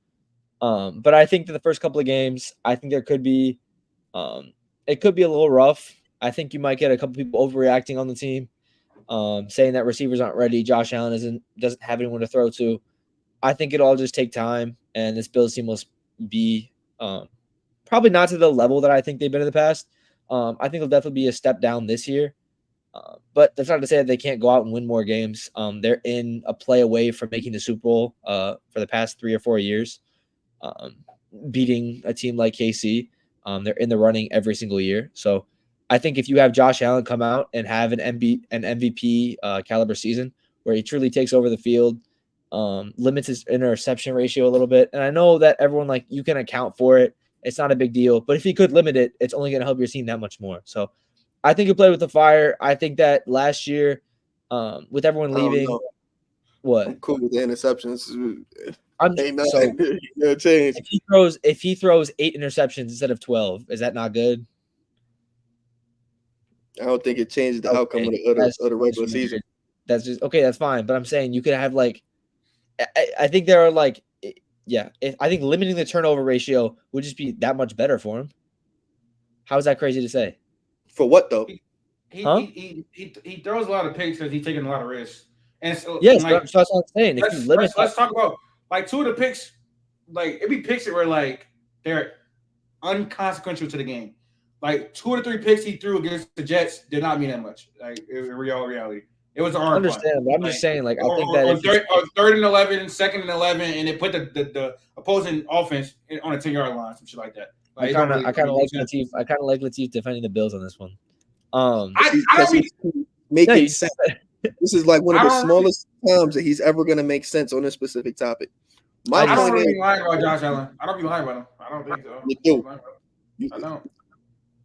But I think that the first couple of games, I think there could be it could be a little rough. I think you might get a couple people overreacting on the team, saying that receivers aren't ready. Josh Allen doesn't have anyone to throw to. I think it'll all just take time, and this Bills team will be probably not to the level that I think they've been in the past. I think it'll definitely be a step down this year. But that's not to say that they can't go out and win more games. They're in a play away from making the Super Bowl for the past 3 or 4 years, beating a team like KC. They're in the running every single year. So I think if you have Josh Allen come out and have an MVP caliber season where he truly takes over the field, limits his interception ratio a little bit. And I know that everyone, like, you can account for it. It's not a big deal. But if he could limit it, it's only going to help your team that much more. So I think he played with the fire. I think that last year, with everyone leaving, I'm cool with the interceptions. If he throws 8 interceptions instead of 12, is that not good? I don't think it changes the outcome of the regular season. That's just okay. That's fine. But I'm saying you could have I think there are I think limiting the turnover ratio would just be that much better for him. How is that crazy to say? For what though? He throws a lot of picks because he's taking a lot of risks. And so, yes, that's what I'm saying. If you limit, let's talk about like 2 of the picks. Like it'd be picks that were like they're unconsequential to the game. Like 2 of the 3 picks he threw against the Jets did not mean that much. Like in reality, it was an arm. I understand, but I'm just saying. Like I think that third and 11, second and 11, and they put the opposing offense on a 10-yard line, some shit like that. Like, I kind of like Latif. I kind of like Latif defending the Bills on this one. I don't mean making sense. This is like one of the smallest times that he's ever going to make sense on this specific topic. I don't really lying about Josh Allen. I don't be lying about him. I don't think so. You do. I don't.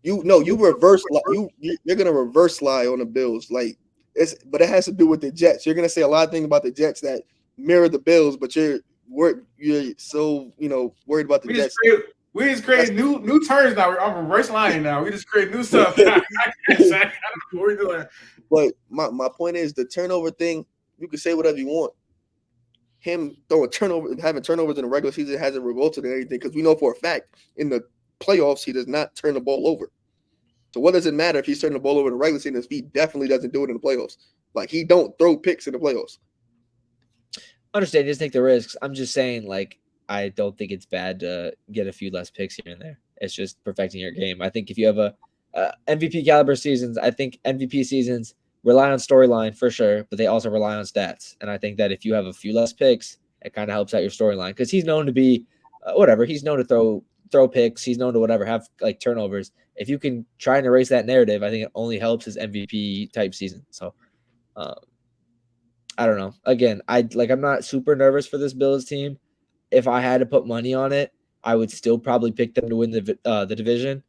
You reverse. You're going to reverse lie on the Bills. But it has to do with the Jets. You're going to say a lot of things about the Jets that mirror the Bills, but you're so worried about the Jets. We just create new terms now. I'm reverse lying now. We just create new stuff. I don't know what we're doing. But my point is the turnover thing. You can say whatever you want. Him having turnovers in the regular season hasn't resulted in anything because we know for a fact in the playoffs he does not turn the ball over. So what does it matter if he's turning the ball over in the regular season if he definitely doesn't do it in the playoffs? Like he don't throw picks in the playoffs. Understand, just take the risks. I'm just saying, like, I don't think it's bad to get a few less picks here and there. It's just perfecting your game. I think if you have a MVP caliber seasons, I think MVP seasons rely on storyline for sure, but they also rely on stats. And I think that if you have a few less picks, it kind of helps out your storyline because he's known to be whatever. He's known to throw picks. He's known to whatever, have like turnovers. If you can try and erase that narrative, I think it only helps his MVP type season. So I don't know. Again, I'm not super nervous for this Bills team. If I had to put money on it, I would still probably pick them to win the division.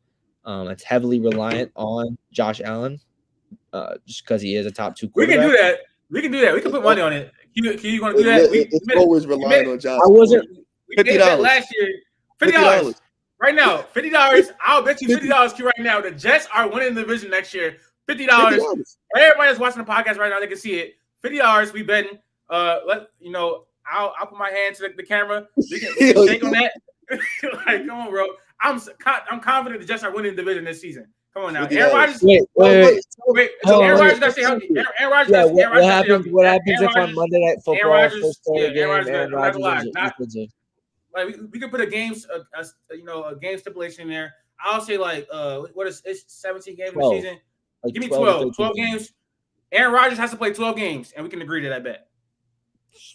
It's heavily reliant on Josh Allen, just because he is a top 2 quarterback. We can do that. We can put money on it. You want to do that? It's always relying on Josh. I wasn't. $50 last year. $50 right now. $50. I'll bet you $50 right now. The Jets are winning the division next year. $50. Everybody that's watching the podcast right now, they can see it. $50. We betting. I'll put my hand to the camera. We can shake on that. Like, come on, bro. I'm confident the Jets are winning the division this season. Come on now. Aaron Rodgers. Wait. So Aaron Rodgers got to stay healthy. Aaron Rodgers. Yeah, what happens if on Monday Night Football, Aaron Rodgers, like we could put a game stipulation in there. I'll say like what is it's 17 games in the season? Like give me 12 games. Aaron Rodgers has to play 12 games, and we can agree to that bet.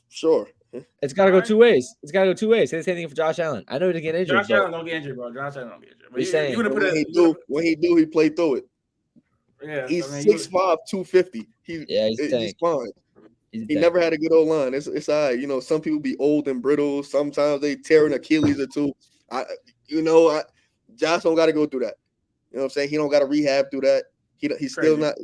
Sure. It's got to go 2 ways. Say the same thing for Josh Allen. I know he get injured. Josh Allen don't get injured, bro. Josh Allen don't get injured. But when he played through it. Yeah, he's 6'5", 250. He's fine. He never had a good old line. It's all right. Some people be old and brittle. Sometimes they tear an Achilles or two. Josh don't got to go through that. You know what I'm saying? He don't got to rehab through that. He's still not.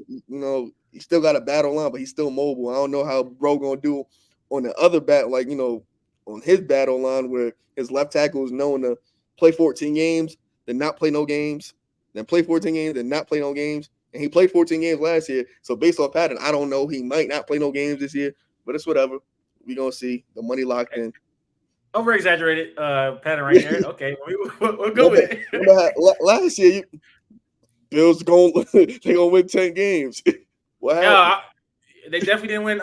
He still got a battle line, but he's still mobile. I don't know how bro gonna do on the other bat, on his battle line where his left tackle is known to play 14 games, then not play no games, then play 14 games, then not play no games. And he played 14 games last year. So based off pattern, I don't know. He might not play no games this year, but it's whatever. We're going to see. The money locked in. Over-exaggerated pattern right there. Okay, we'll go with it. Last year, Bills they gonna win 10 games. What happened? They definitely didn't win.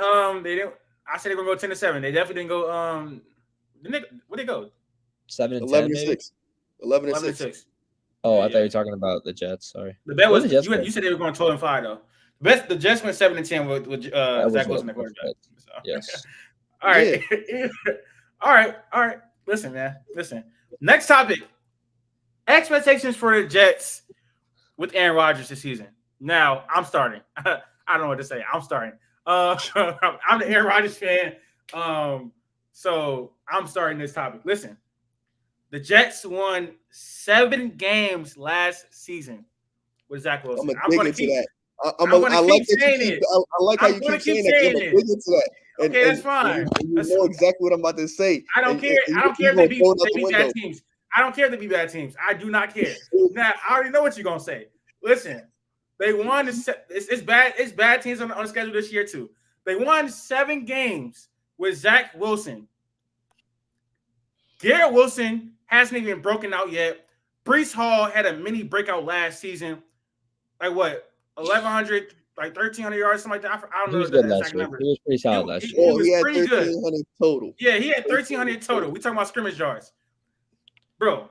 I said they're gonna go 10-7. They definitely didn't go. Where'd they go? 7-10. 11-6. 11-6. Oh, I thought you were talking about the Jets. Sorry. The bet was you said they were going 12-5 though. The Jets went 7-10 with Zach Wilson at quarterback. So. Yes. All right. Yeah. All right. Listen, man. Next topic. Expectations for the Jets with Aaron Rodgers this season. Now, I'm starting. I don't know what to say. I'm starting. I'm the Aaron Rodgers fan. So I'm starting this topic. Listen, the Jets won 7 games last season with Zach Wilson. I'm going to dig into that. I like how you keep saying that. Dig into that. Okay, that's fine. You know exactly what I'm about to say. I don't care. I don't care if they beat bad teams. I don't care if they beat bad teams. I do not care. Now, I already know what you're going to say. Listen, they won. It's bad. It's bad teams on the schedule this year, too. They won 7 games with Zach Wilson. Garrett Wilson hasn't even broken out yet. Breece Hall had a mini breakout last season. Like what? 1,100, like 1,300 yards, something like that. I don't know the exact number. He was pretty solid last year. He was pretty good. Total. Yeah, he had 1,300 total. We talking about scrimmage yards. Bro,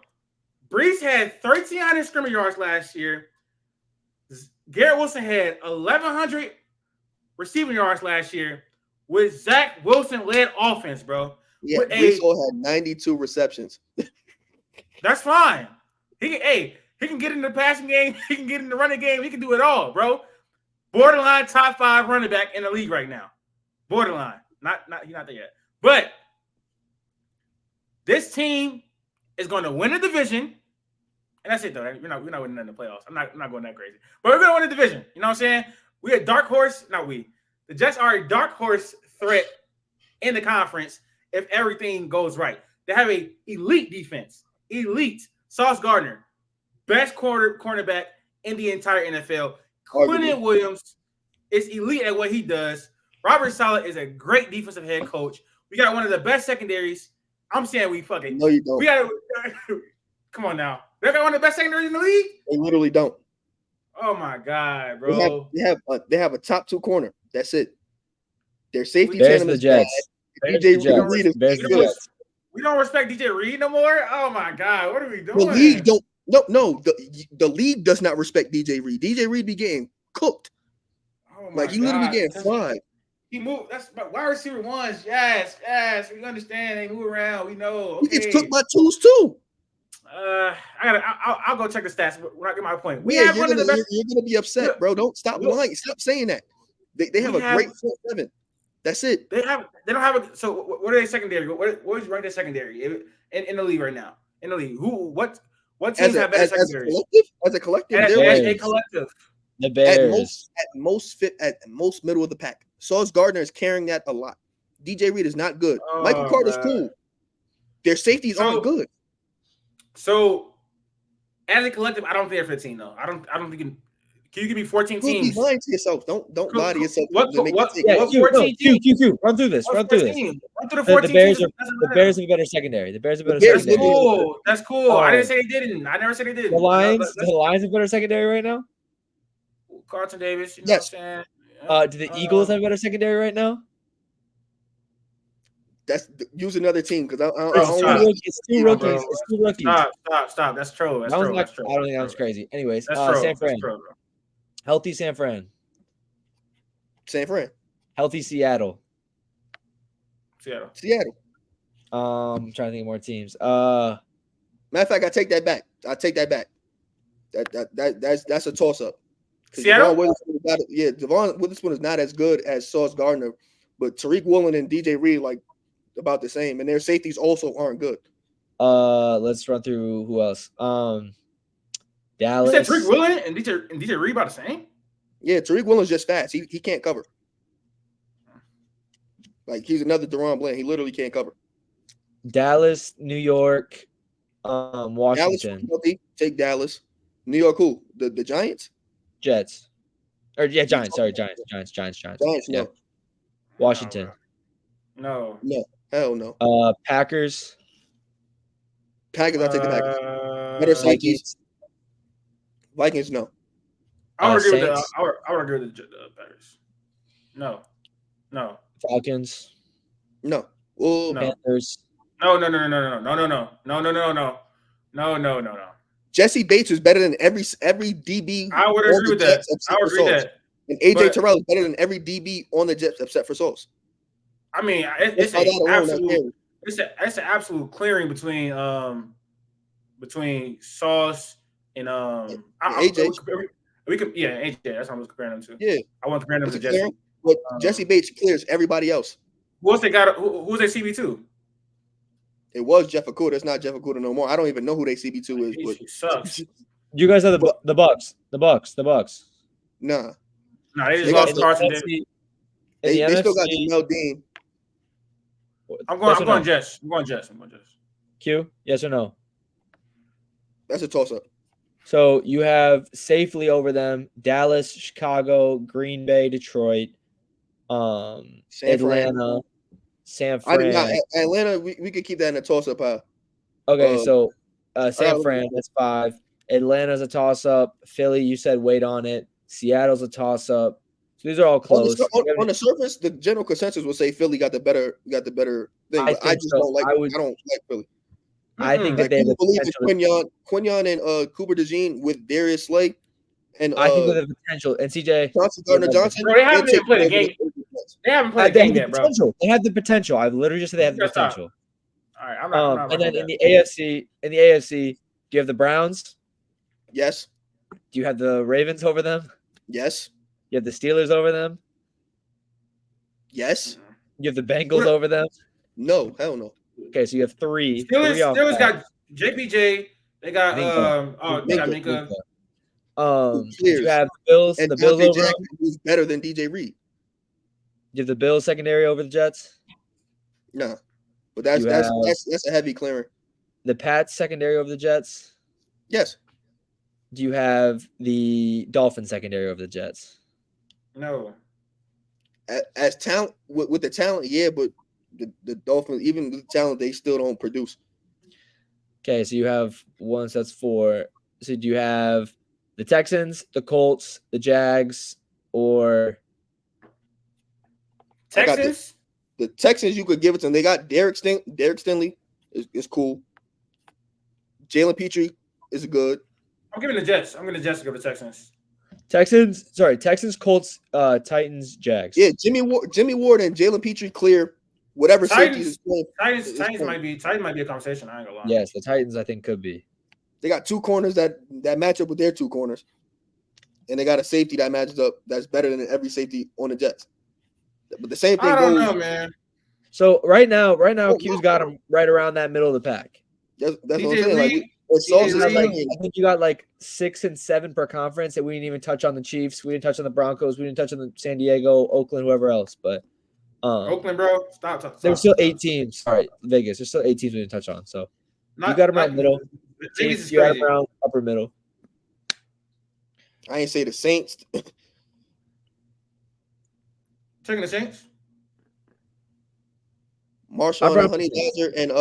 Breece had 1,300 scrimmage yards last year. Garrett Wilson had 1,100 receiving yards last year with Zach Wilson-led offense, bro. Yeah, Breece Hall had 92 receptions. That's fine. He can get in the passing game. He can get in the running game. He can do it all, bro. Borderline top 5 running back in the league right now. Borderline. He's not there yet. But this team is going to win the division. And that's it, though. We're not winning in the playoffs. I'm not going that crazy. But we're going to win the division. You know what I'm saying? We're a dark horse. Not we. The Jets are a dark horse threat in the conference if everything goes right. They have an elite defense. Elite. Sauce Gardner, best cornerback in the entire NFL. Arguably. Quentin Williams is elite at what he does. Robert Saleh is a great defensive head coach. We got one of the best secondaries. I'm saying we fucking. No, you don't. We got. Come on now. They got one of the best secondaries in the league. They literally don't. Oh my god, bro. They have a top 2 corner. That's it. Their safety There's tandem the is Jets. bad. There's DJ the Jets. Reed is There's the good. Jets. We don't respect DJ Reed no more. Oh my god, what are we doing? The league don't. No. The league does not respect DJ Reed. DJ Reed be getting cooked. Oh my Like he literally God. getting fried. He moved. That's wide receiver ones. Yes. We understand. They move around. We know. He Okay. gets cooked by twos too. I'll go check the stats. When I get my point, we Yeah, have one of the best. you're gonna be upset, bro. Don't stop Look. lying. Stop saying that. They have We a great front seven. That's it. They don't have a. So what are they secondary? What is ranked as secondary in the league right now? In the league, what teams have better secondaries? As a collective, As they're a collective. The Bears. at most middle of the pack. Sauce Gardner is carrying that a lot. DJ Reed is not good. Oh, Michael Carter's God. cool. Their safeties aren't good. So as a collective, I don't think they're 15 though. I don't think. Can you give me 14 Don't be teams? lying to yourself. Don't lie to yourself. What to make it take- Yeah, what Q, 14 teams? Q. Run through this. Run through the 14 Bears teams. the Bears have a better secondary. The Bears have a better Bears secondary. literally- That's cool. I didn't say they didn't. I never said they didn't. The Lions have better secondary right now. Carlton Davis. You know Yes. what I'm saying? Do the Eagles have a better secondary right now? Use another team because I don't Stop. want It's two rookies. It's two rookies. Stop. That's true. That's That was true. not. That's true. I don't think that was crazy. Anyways, That's true. San Fran. That's true, bro. Healthy San Fran. San Fran. Healthy Seattle. Seattle. I'm trying to think of more teams. Matter of fact, I take that back. That's a toss up. Seattle? Devon Witherspoon is not as good as Sauce Gardner, but Tariq Woolen and DJ Reed like about the same, and their safeties also aren't good. Let's run through who else. Dallas. You said Tariq Woolen and DJ Reed about the same? Yeah, Tariq Woolen's just fast. He can't cover. Like he's another Deron Bland. He literally can't cover. Dallas, New York, Washington. Dallas, take Dallas. New York, who? The Giants? Jets. Giants. Sorry, Giants. Giants, Yeah. no. Washington. No. Hell no. Packers. Packers, I take the Packers. Better safeties. Vikings, no. I would agree with Saints. I would agree with the Packers. No. Falcons. No. Well, No. Panthers. No. Jesse Bates is better than every DB. I would on agree the with that. Jets except I would for agree with Sauce. that. And AJ But- Terrell is better than every DB on the Jets except for Sauce. I mean, it's That's how that alone, that's absolute. scary. It's an absolute clearing between Sauce and AJ. We could AJ. That's what I was comparing them to. Yeah. I want to compare them It's to a Jesse. clearing, but Jesse Bates clears everybody else. Who else they got? Who's their CB2? It was Jeff Okuda. It's not Jeff Okuda no more. I don't even know who their CB2 is. He sucks. You guys are the Bucks. The Bucks. Nah. No, they just They lost got- Carson In Davis. the They still got NFC Jamel Dean. I'm Yes or going no? Jets. I'm going Jets. Q, yes or no? That's a toss up. So you have safely over them Dallas, Chicago, Green Bay, Detroit, San Atlanta, San I did not. Fran. Atlanta, we could keep that in the toss up. Okay, so San uh, Fran, that's 5. Atlanta's a toss up. Philly, you said wait on it. Seattle's a toss up. So these are all close. On the surface, the general consensus would say Philly got the better thing. I But I think just so. don't like. I I, would- don't like Philly. I think Like that they have people the believe in potential. Quinyon and Cooper DeJean with Darius Slay and I think they have the potential. And CJ, Johnson Gardner Johnson. Bro, they haven't they'll even played a take game. over the Jets. They haven't played a they game have the yet, bro. potential. They have the potential. I've literally just said they have the Just stop. potential. All right, I'm not. And then in the AFC, do you have the Browns? Yes, Do you have the Ravens over them? yes, You have the Steelers over them? yes. You have the Bengals What- over them? No, hell no. Okay, so you have three. Steelers got JPJ. They got Minka. they got Minka. Clears. You have the Bills. And The Bills Dante over them. Jackson, who's better than DJ Reed. You have the Bills secondary over the Jets. No, but that's You that's a heavy clearing. The Pats secondary over the Jets. Yes. Do you have the Dolphins secondary over the Jets? No. As talent with the talent, yeah, but the Dolphins, even with the talent, they still don't produce. Okay, so you have one. So that's 4. So do you have the Texans, the Colts, the Jags, or I got Texans? the Texans. You could give it to them. They got Derek Stingley is cool. Jalen Petrie is good. I'm giving the Jets. I'm going to Jets to go to Texans. Texans? Sorry, Texans, Colts, Titans, Jags. Yeah, Jimmy Ward and Jalen Petrie clear whatever safety is playing. Titans might be a conversation. I ain't gonna lie. Yes, the Titans I think could be. They got 2 corners that match up with their 2 corners, and they got a safety that matches up that's better than every safety on the Jets. But the same thing I don't goes. know, man. So right now, Q's got him right around that middle of the pack. That's what I'm DJ saying. Reed, Like, it's sauce is Reed. like, I think you got like 6 and 7 per conference, and we didn't even touch on the Chiefs. We didn't touch on the Broncos. We didn't touch on the San Diego, Oakland, whoever else. But Oakland, bro, stop. There's still 8 teams. Sorry, Vegas. There's still 8 teams we didn't touch on. So you got them around middle. Vegas is You got crazy. them around upper middle. I ain't say the Saints. Taking the Saints. Marshawn and Honey Badger and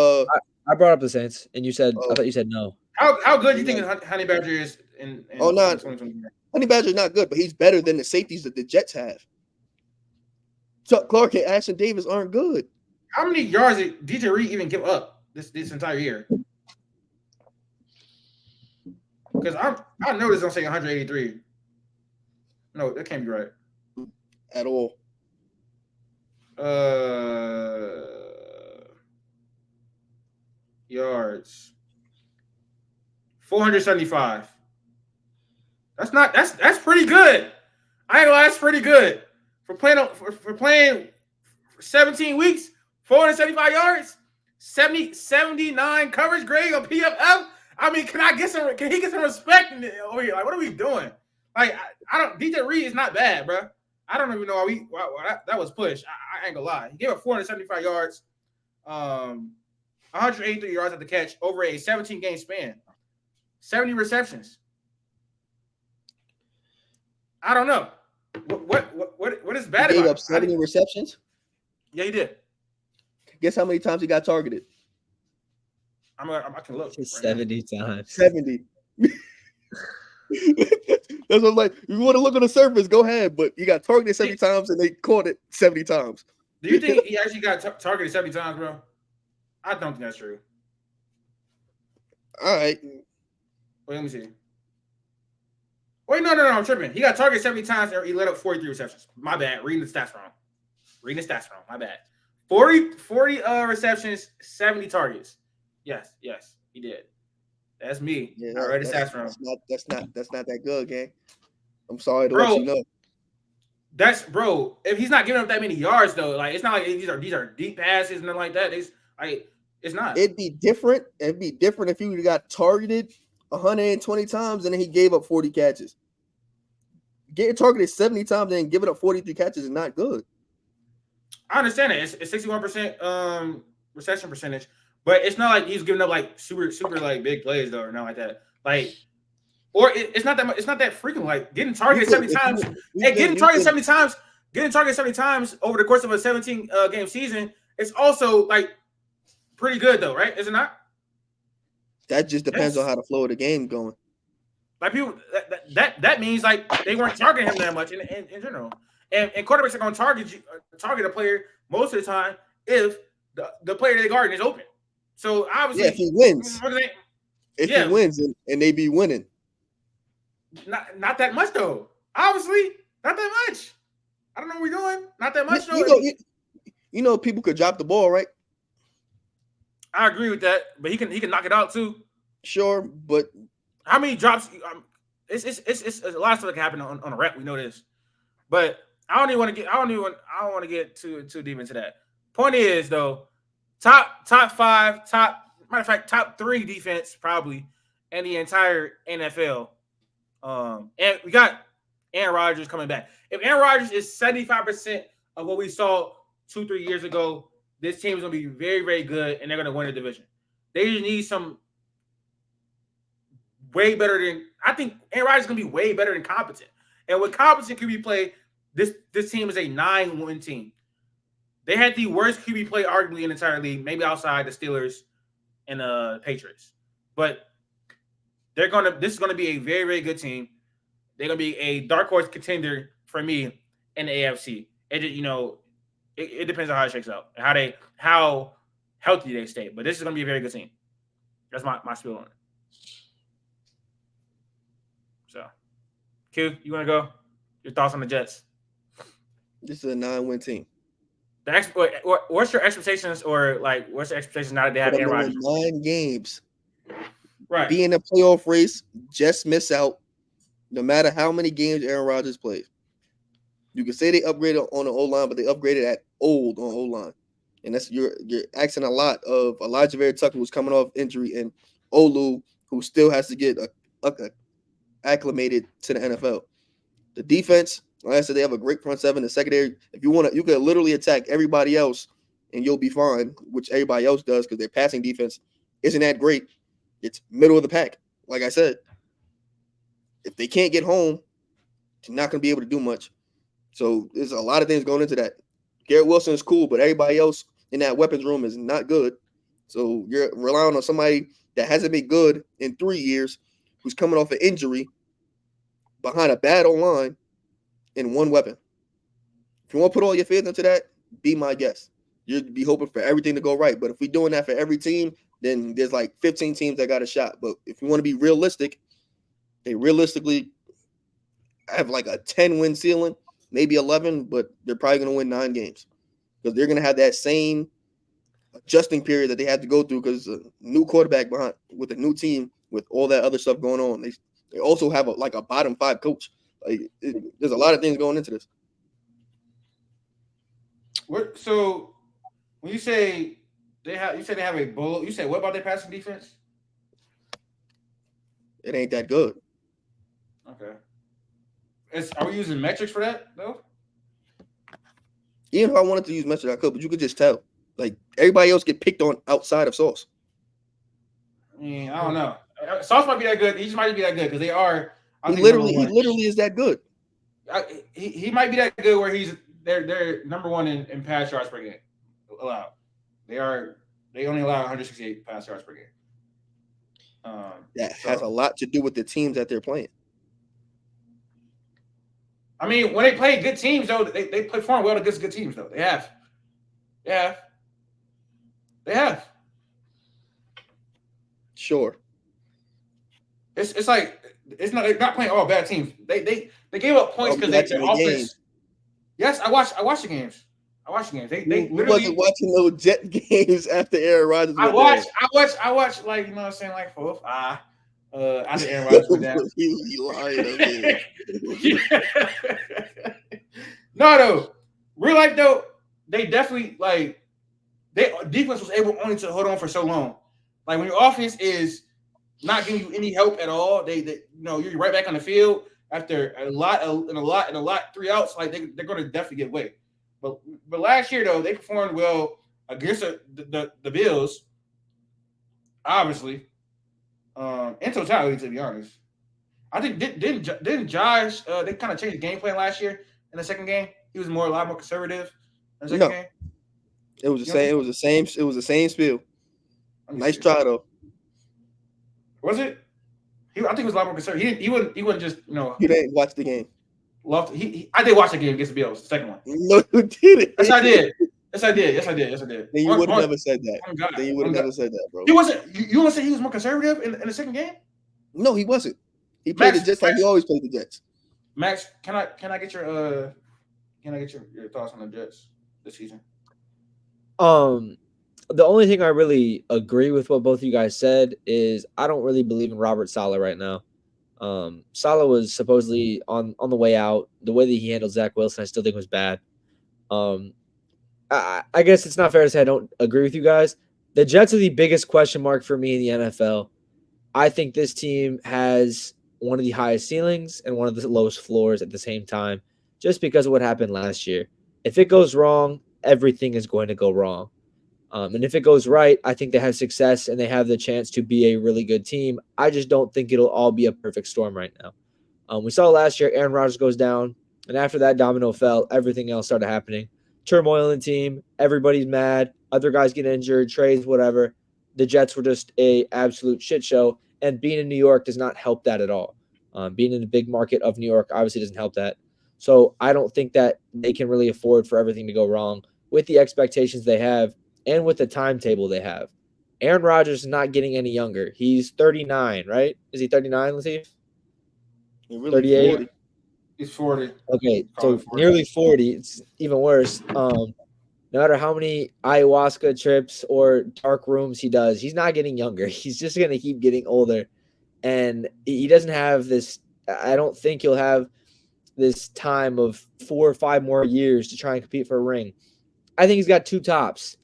I brought up the Saints, and you said I thought you said no. How good do you think Honey Badger is in 2023? Honey Badger's not good, but he's better than the safeties that the Jets have. Chuck Clark and Ashton Davis aren't good. How many yards did DJ Reed even give up this entire year? Because I know this don't say 183. No, that can't be right. At all. Yards. 475. That's pretty good. I ain't gonna lie, that's pretty good. For playing 17 weeks, 475 yards, 79 coverage grade on PFF. I mean, can he get some respect in over here? Like, what are we doing? Like, I don't. DJ Reed is not bad, bro. I don't even know why that was pushed. I ain't gonna lie. He gave up 475 yards, 183 yards at the catch over a 17-game span, 70 receptions. I don't know. What is bad He about gave up 70 receptions? Yeah, he did. Guess how many times he got targeted? I can look. 70 times. 70. That's what I'm like. If you want to look on the surface, go ahead. But he got targeted 70 times and they caught it 70 times. Do you think he actually got targeted 70 times, bro? I don't think that's true. All right. Wait, let me see. Wait, no, I'm tripping. He got targeted 70 times and he let up 43 receptions. My bad. Reading the stats wrong. My bad. 40 receptions, 70 targets. Yes, he did. That's me. Yeah, I read the stats wrong. That's not that good, gang. I'm sorry to let you know. That's bro. If he's not giving up that many yards, though, like it's not like these are deep passes and nothing like that. It's not. It'd be different. It'd be different if he got targeted 120 times and then he gave up 40 catches. Getting targeted 70 times and giving up 43 catches is not good. I understand it. It's 61% reception percentage, but it's not like he's giving up like super like big plays though, or nothing like that. Like, or it's not that much. It's not that frequent. Like getting targeted 70 times. Getting targeted 70 times over the course of a 17 game season. It's also like pretty good though, right? Is it not? That just depends on how the flow of the game going. Like people, that means like they weren't targeting him that much in general. And quarterbacks are going to target a player most of the time if the player they guard is open. So obviously, if he wins, he wins and they be winning, not that much though. Obviously, not that much. I don't know what we're doing. Not that much though. You know, people could drop the ball, right? I agree with that, but he can knock it out too. Sure, but how many drops? It's a lot of stuff that can happen on a rep. We know this, but I don't want to get too deep into that. Point is though, top 5, matter of fact, top 3 defense probably in the entire NFL. And we got Aaron Rodgers coming back. If Aaron Rodgers is 75% of what we saw 2-3 years ago, this team is going to be very, very good, and they're going to win the division. They just need some way better than I think Aaron Rodgers is going to be way better than competent. And with competent QB play, this team is a 9-win team. They had the worst QB play arguably in the entire league, maybe outside the Steelers and the Patriots. But this is gonna be a very, very good team. They're gonna be a dark horse contender for me in the AFC. It depends on how it shakes out and how healthy they stay. But this is gonna be a very good team. That's my spiel on it. So, Q, you wanna go? Your thoughts on the Jets? This is a 9-win team. What's your expectations, or like what's the expectations now that they have Aaron Rodgers? 9 games. Right. Be in the playoff race, just miss out, no matter how many games Aaron Rodgers plays. You can say they upgraded on the O-line, but they upgraded at old on O-line. And that's you're asking a lot of Elijah Vera Tucker, who's coming off injury, and Olu, who still has to get acclimated to the NFL. The defense, like I said, they have a great front seven. The secondary, if you want to, you can literally attack everybody else and you'll be fine, which everybody else does because their passing defense isn't that great. It's middle of the pack. Like I said, if they can't get home, they're not going to be able to do much. So there's a lot of things going into that. Garrett Wilson is cool, but everybody else in that weapons room is not good. So you're relying on somebody that hasn't been good in 3 years, who's coming off an injury behind a bad O-line in one weapon. If you want to put all your faith into that, be my guest. You'd be hoping for everything to go right. But if we're doing that for every team, then there's like 15 teams that got a shot. But if you want to be realistic, they realistically have like a 10-win ceiling, maybe 11, but they're probably going to win 9 games because they're going to have that same adjusting period that they had to go through because a new quarterback behind with a new team with all that other stuff going on. They also have a bottom 5 coach. There's a lot of things going into this. So when you say they have a bull, you say what about their passing defense? It ain't that good. Okay. Are we using metrics for that though? Even if I wanted to use metrics, I could, but you could just tell. Like everybody else get picked on outside of Sauce. I mean, I don't know. Sauce might be that good. He just might be that good because they are. He literally is that good. He might be that good where they're number one in pass yards per game allowed. They only allow 168 pass yards per game. That has a lot to do with the teams that they're playing. I mean, when they play good teams, though, they perform well against good teams, though. They have. Sure. It's like they're not playing all bad teams. They gave up points because their offense. Yes, I watched the games. They literally wasn't watching those Jet games after Aaron Rodgers. I watched like, you know what I'm saying, like 4 or 5. After Aaron Rodgers went down. He lying. No, though. Real life though, they definitely their defense was able only to hold on for so long. Like when your offense is not giving you any help at all, you're right back on the field after a lot 3 outs. Like they're going to definitely get away. But last year though, they performed well against the Bills, obviously. In totality, to be honest, I think didn't Josh? They kind of changed the game plan last year in the second game. He was a lot more conservative in the second game. It was the same. It was the same spiel. Nice try though. Was it? I think he was a lot more conservative. He wouldn't just You didn't watch the game. I did watch the game against the Bills, the second one. No, you didn't. Yes, I did. Yes, I did. Then you would have never said that. Then you would have never said that, bro. He wasn't. You want to say he was more conservative in the second game? No, he wasn't. He played the Jets like he always played the Jets. Max, can I get your thoughts on the Jets this season? The only thing I really agree with what both of you guys said is I don't really believe in Robert Saleh right now. Saleh was supposedly on the way out. The way that he handled Zach Wilson, I still think was bad. I guess it's not fair to say I don't agree with you guys. The Jets are the biggest question mark for me in the NFL. I think this team has one of the highest ceilings and one of the lowest floors at the same time, just because of what happened last year. If it goes wrong, everything is going to go wrong. And if it goes right, I think they have success and they have the chance to be a really good team. I just don't think it'll all be a perfect storm right now. We saw last year, Aaron Rodgers goes down, and after that domino fell, everything else started happening. Turmoil in the team, everybody's mad, other guys get injured, trades, whatever. The Jets were just a absolute shit show, and being in New York does not help that at all. Being in the big market of New York obviously doesn't help that. So I don't think that they can really afford for everything to go wrong with the expectations they have and with the timetable they have. Aaron Rodgers is not getting any younger. He's 39, right? Is he 39, Latif? He really 38? 40. He's 40. Okay, Probably so 40. nearly 40. It's even worse. No matter how many ayahuasca trips or dark rooms he does, he's not getting younger. He's just going to keep getting older. And he doesn't have this – I don't think he'll have this time of 4 or 5 more years to try and compete for a ring. I think he's got two tops,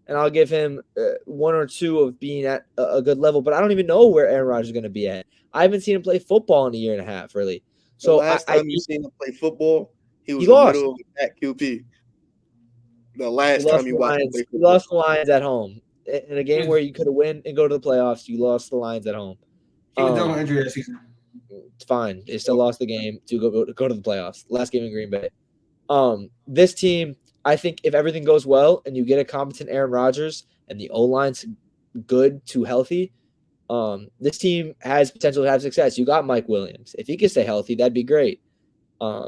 and I'll give him 1 or 2 of being at a good level. But I don't even know where Aaron Rodgers is going to be at. I haven't seen him play football in a year and a half, really. So the last time you seen him play football, he was in lost. the middle of the pack QP. The last time you watched him play football. You lost the Lions at home. In a game where you could have win and go to the playoffs, you lost the Lions at home. He was dealing with injury that season. It's fine. They still lost the game to go to the playoffs. Last game in Green Bay. This team, I think if everything goes well and you get a competent Aaron Rodgers and the O-line's good to healthy, this team has potential to have success. You got Mike Williams. If he can stay healthy, that'd be great.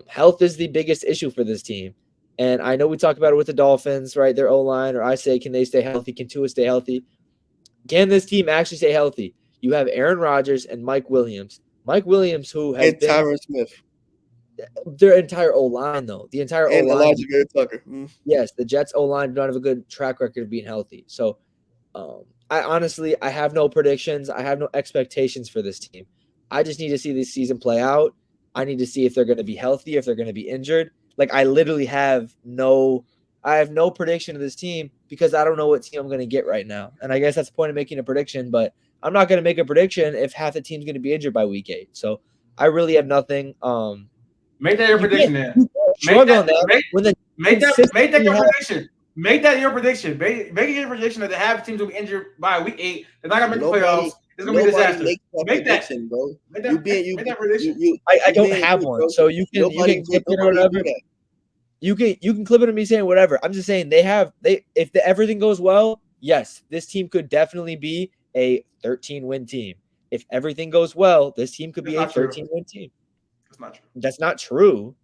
Health is the biggest issue for this team. And I know we talk about it with the Dolphins, right? Their O-line, or I say, can they stay healthy? Can Tua stay healthy? Can this team actually stay healthy? You have Aaron Rodgers and Mike Williams. Mike Williams, who has and Tyron Smith. Their entire O-line, though. The entire and O-line. Elijah Garrett Tucker. Yes, the Jets O-line do not have a good track record of being healthy. So, I honestly have no predictions. I have no expectations for this team. I just need to see this season play out. I need to see if they're going to be healthy, if they're going to be injured. Like, I literally have no prediction of this team because I don't know what team I'm going to get right now. And I guess that's the point of making a prediction, but I'm not going to make a prediction if half the team's going to be injured by week 8. So I really have nothing. Make that your prediction then. Make that your prediction. Make that your prediction. Make it your prediction that the half teams will be injured by week 8. They're not gonna make the playoffs. It's gonna be a disaster. Make that bro. Make that prediction. I don't have one, bro. So you can clip it or whatever. You can clip it and me saying whatever. I'm just saying if everything goes well, yes, this team could definitely be a 13-win team. If everything goes well, this team could be a 13-win team. That's not true. That's not true.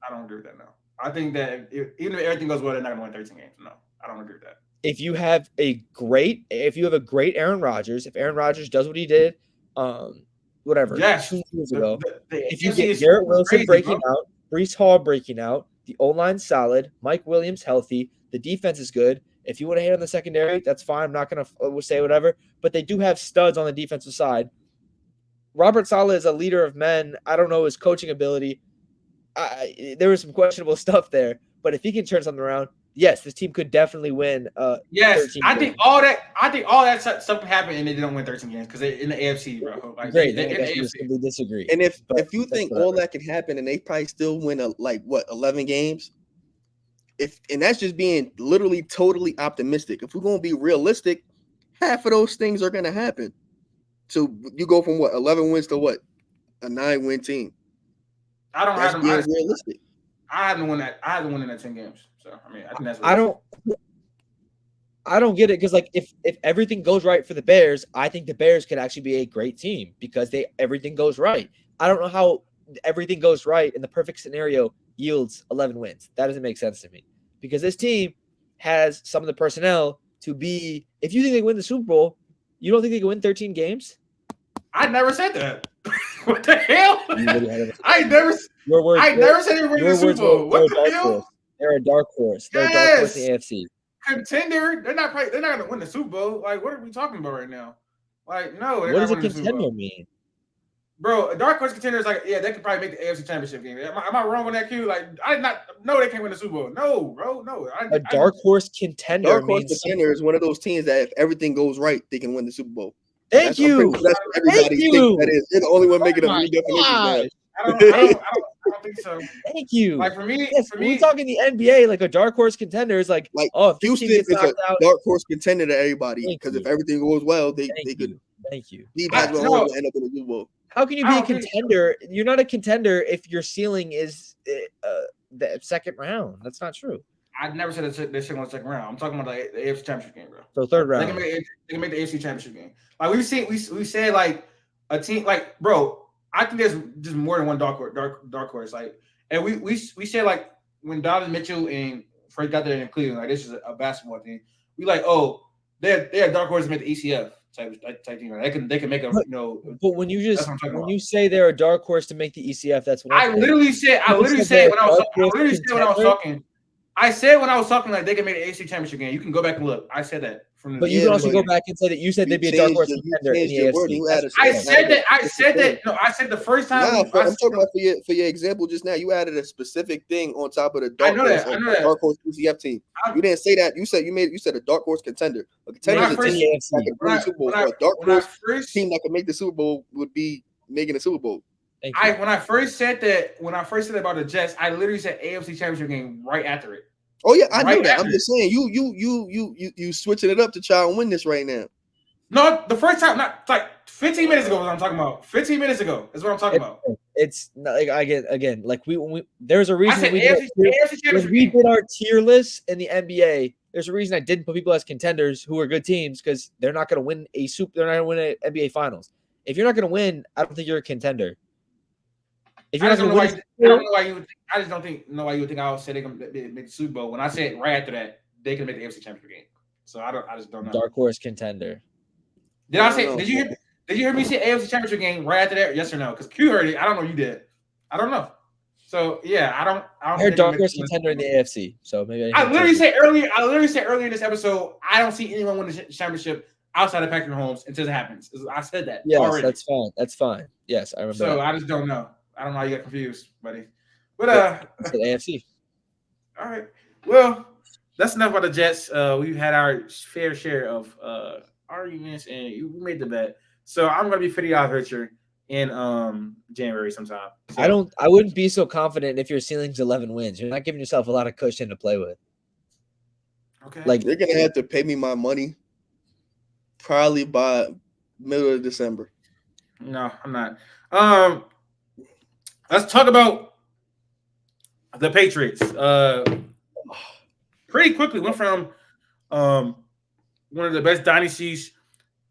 I don't agree with that. No, I think that even if everything goes well, they're not going to win 13 games. No, I don't agree with that. If you have a great Aaron Rodgers, if Aaron Rodgers does what he did, 2 years ago, if you get Garrett Wilson breaking out, Breece Hall breaking out, the O-line solid, Mike Williams healthy, the defense is good. If you want to hit on the secondary, that's fine. I'm not going to say whatever, but they do have studs on the defensive side. Robert Saleh is a leader of men. I don't know his coaching ability. There was some questionable stuff there, but if he can turn something around, yes, this team could definitely win. Yes, I think all that stuff can happen, and they didn't win 13 games because they're in the AFC, bro. Like, great, then I guess we simply disagree. And if you think all that can happen, and they probably still win 11 games, and that's just being literally totally optimistic. If we're gonna be realistic, half of those things are gonna happen. So you go from 11 wins to a 9-win team. I don't that's have being them. Realistic. I haven't won that. I haven't won in that 10 games. So I mean, I think that's. I don't get it because if everything goes right for the Bears, I think the Bears could actually be a great team because everything goes right. I don't know how everything goes right in the perfect scenario yields 11 wins. That doesn't make sense to me because this team has some of the personnel to be. If you think they win the Super Bowl, you don't think they can win 13 games? I never said that. What the hell? I never said they were winning the Super Bowl. What the hell? They're a dark horse. They're a dark horse in the AFC. Contender. They're not going to win the Super Bowl. Like, what are we talking about right now? Like, no. What does a contender mean? Bro, a dark horse contender is like, yeah, they could probably make the AFC Championship game. Am I wrong on that, Q? Like, I did not know they can't win the Super Bowl. No, bro, no. A dark horse contender. Dark horse contender is one of those teams that if everything goes right, they can win the Super Bowl. Thank you. That's what everybody thinks that is. They're the only one making a new definition. I don't don't think so. Thank you. Like for me, Yes, we're talking the NBA, like a dark horse contender is like, if this Houston team gets is a knocked out, dark horse contender to everybody Thank because you. if everything goes well, they could. Thank you. Steve Patrick Mahomes will end up in the Super Bowl. How can you be a contender? You're not a contender if your ceiling is the second round. That's not true. I never said they're sitting on the second round. I'm talking about the AFC Championship game, bro. So third round. They can make the AFC Championship game. Like we said like a team like bro. I think there's just more than one dark horse. Like, and we said like when Donovan Mitchell and Frank got there in Cleveland, like this is a basketball team. We like, oh, they're dark horse to make the ECF type thing. Like, they can make a But when you say they're a dark horse to make the ECF, that's what I literally said when I was talking like they can make the AFC Championship game. You can go back and look. I said that. But you can also go back and say that you said they'd be a dark horse contender in the AFC. I said that. No, I said the first time. I'm talking about for your example just now. You added a specific thing on top of the dark horse UCF team. You didn't say that. You said a dark horse contender. A contender is a team that can win the Super Bowl. A dark horse team that can make the Super Bowl would be making the Super Bowl. When I first said that about the Jets, I literally said AFC Championship game right after it. Oh yeah, I know that. I'm just saying you switching it up to try and win this right now. No, the first time, not like 15 minutes ago. What I'm talking about. 15 minutes ago is what I'm talking about. It's not like again, like there's a reason we did our tier list in the NBA. There's a reason I didn't put people as contenders who are good teams because they're not going to win they're not going to win an NBA Finals. If you're not going to win, I don't think you're a contender. If you're not going to win, I don't know why you would. I just don't know why you would think I would say they can make the Super Bowl when I said right after that they can make the AFC Championship game. So I just don't know. Dark horse contender. Did I say? Did you hear me say AFC Championship game right after that? Yes or no? Because Q heard it. I don't know. You did. I don't know. So yeah, I don't. I heard dark horse contender in the AFC. So maybe I literally said earlier in this episode, I don't see anyone win the championship outside of Patrick Mahomes until it happens. I said that. Yes, already. That's fine. That's fine. Yes, I remember. So I just don't know. I don't know how you got confused, buddy. But AFC. All right. Well, that's enough about the Jets. We've had our fair share of arguments, and we made the bet. So I'm gonna be $50 richer in January sometime. So, I wouldn't be so confident if your ceiling's 11 wins. You're not giving yourself a lot of cushion to play with. Okay. Like they're gonna have to pay me my money probably by middle of December. No, I'm not. Let's talk about the Patriots. Pretty quickly went from one of the best dynasties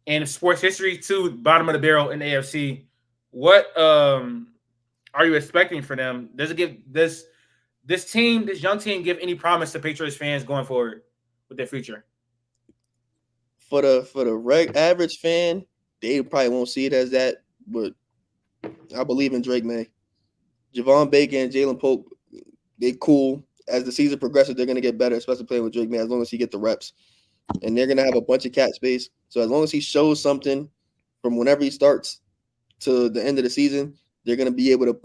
in sports history to bottom of the barrel in the AFC. What are you expecting for them? Does it give this young team, give any promise to Patriots fans going forward with their future? For the average fan, they probably won't see it as that, but I believe in Drake May. Javon Baker and Jalen Pope, they cool. As the season progresses, they're going to get better, especially playing with Drake May, as long as he get the reps. And they're going to have a bunch of cap space. So as long as he shows something from whenever he starts to the end of the season, they're going to be able to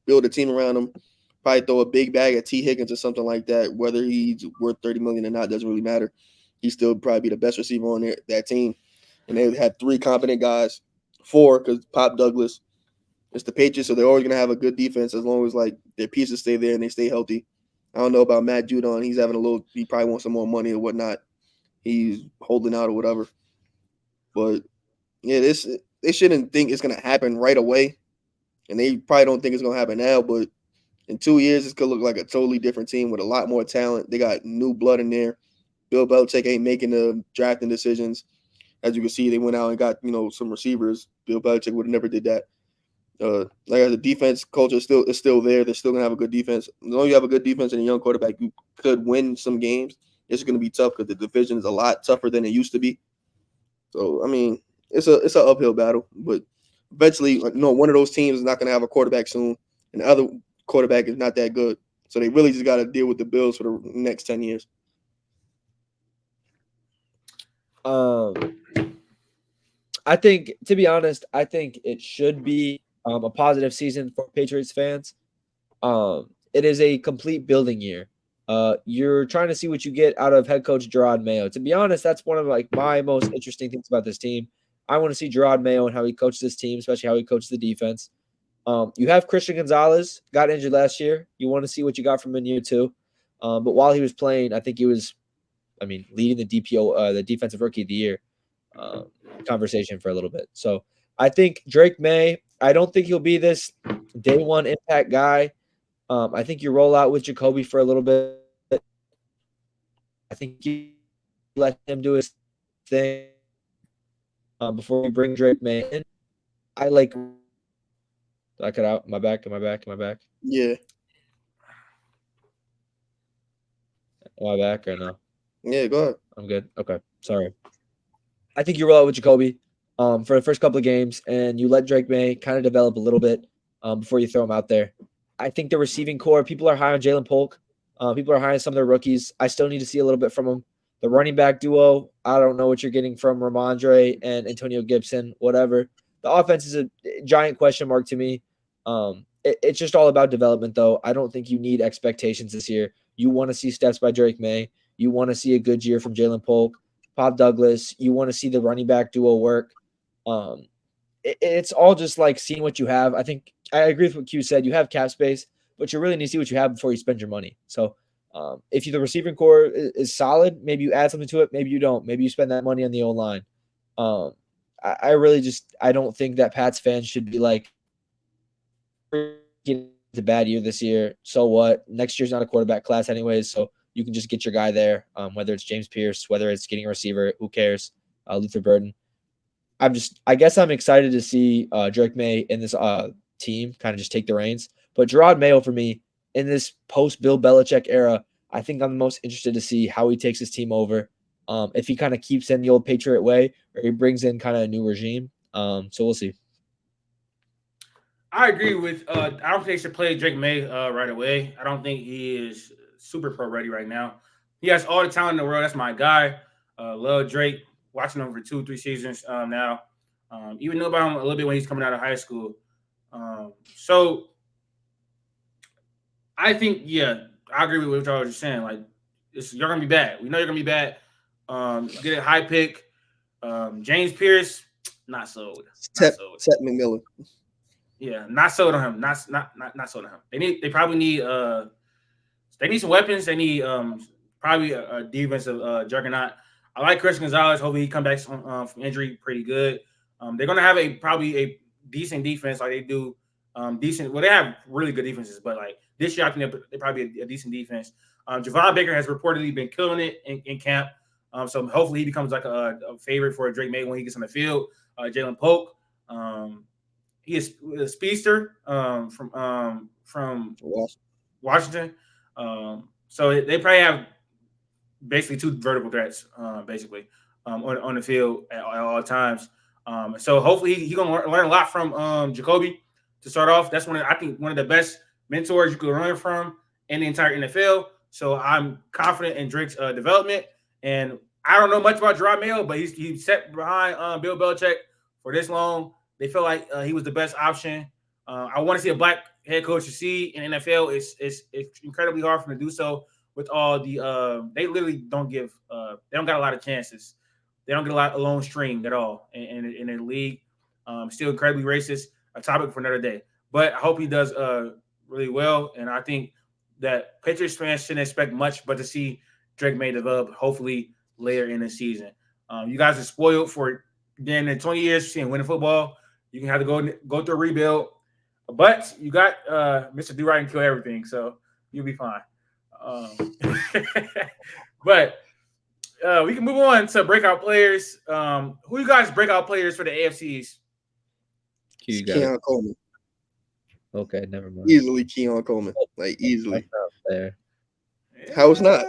build a team around him, probably throw a big bag at T. Higgins or something like that. Whether he's worth $30 million or not doesn't really matter. He still probably be the best receiver on that team. And they have 3 competent guys, 4 because Pop Douglas. It's the Patriots, so they're always going to have a good defense as long as like their pieces stay there and they stay healthy. I don't know about Matt Judon. He's having he probably wants some more money or whatnot. He's holding out or whatever. But yeah, they shouldn't think it's going to happen right away. And they probably don't think it's going to happen now, but in 2 years, it's going to look like a totally different team with a lot more talent. They got new blood in there. Bill Belichick ain't making the drafting decisions. As you can see, they went out and got, some receivers. Bill Belichick would have never did that. Like the defense culture is still there. They're still gonna have a good defense. As long as you have a good defense and a young quarterback, you could win some games. It's gonna be tough because the division is a lot tougher than it used to be. So I mean, it's an uphill battle, but eventually, one of those teams is not gonna have a quarterback soon, and the other quarterback is not that good. So they really just got to deal with the Bills for the next 10 years. I think, to be honest, it should be a positive season for Patriots fans. It is a complete building year. You're trying to see what you get out of head coach Gerard Mayo. To be honest, that's one of my most interesting things about this team. I want to see Gerard Mayo and how he coached this team, especially how he coached the defense. You have Christian Gonzalez, got injured last year. You want to see what you got from him in year 2. But while he was playing, I think he was, leading the DPO, the Defensive Rookie of the Year conversation for a little bit. So I think Drake May, I don't think he'll be this day one impact guy. I think you roll out with Jacoby for a little bit. I think you let him do his thing before you bring Drake May in. I like. Did I cut out? Am I back? Yeah. Am I back or no? Yeah, go ahead. I'm good. Okay. Sorry. I think you roll out with Jacoby for the first couple of games, and you let Drake May kind of develop a little bit before you throw him out there. I think the receiving core, people are high on Jalen Polk. People are high on some of their rookies. I still need to see a little bit from them. The running back duo, I don't know what you're getting from Ramondre and Antonio Gibson, whatever. The offense is a giant question mark to me. It's just all about development, though. I don't think you need expectations this year. You want to see steps by Drake May. You want to see a good year from Jalen Polk, Pop Douglas. You want to see the running back duo work. It's all just like seeing what you have. I think I agree with what Q said. You have cap space, but you really need to see what you have before you spend your money. So if the receiving core is solid, maybe you add something to it. Maybe you don't. Maybe you spend that money on the O-line. I really just – I don't think that Pats fans should be like, it's a bad year this year. So what? Next year's not a quarterback class anyways, so you can just get your guy there, whether it's James Pierce, whether it's getting a receiver, who cares? Luther Burden. I guess I'm excited to see Drake May in this team kind of just take the reins. But Gerard Mayo, for me, in this post-Bill Belichick era, I think I'm the most interested to see how he takes his team over. If he kind of keeps in the old Patriot way or he brings in kind of a new regime. So we'll see. I agree with I don't think they should play Drake May right away. I don't think he is super pro ready right now. He has all the talent in the world. That's my guy. Love Drake. Watching him for 2-3 seasons now. Even know about him a little bit when he's coming out of high school. So I think, yeah, I agree with what y'all was just saying. Like, you're gonna be bad. We know you're gonna be bad. Get a high pick. James Pierce, not sold. Seth McMillan. Yeah, not sold on him. Not sold on him. They probably need they need some weapons. They need probably a defensive juggernaut. I like Christian Gonzalez. Hopefully he comes back from injury pretty good. They're gonna have probably a decent defense like they do. Decent. Well, they have really good defenses, but like this year, I think they're probably a decent defense. Javon Baker has reportedly been killing it in camp. So hopefully he becomes like a favorite for Drake May when he gets on the field. Jalen Polk. He is a speedster from Washington. So they probably have basically 2 vertical threats, basically on the field at all times. So hopefully he's gonna learn a lot from Jacoby to start off. That's I think one of the best mentors you could learn from in the entire NFL. So I'm confident in Drake's development. And I don't know much about Gerard Mayo, but he's sat behind Bill Belichick for this long. They feel like he was the best option. I want to see a black head coach succeed in NFL. It's incredibly hard for them to do so with all the they literally don't give they don't got a lot of chances. They don't get a lone string at all in the league. Still incredibly racist. A topic for another day. But I hope he does really well. And I think that Patriots fans shouldn't expect much but to see Drake May develop hopefully later in the season. You guys are spoiled for then in 20 years seeing winning football. You can have to go through a rebuild. But you got Mr. Do-Right and kill everything, so you'll be fine. But we can move on to breakout players. Who you guys breakout players for the AFC East? Keon Coleman. Okay, never mind. Easily Keon Coleman. Like easily. There. How it's not?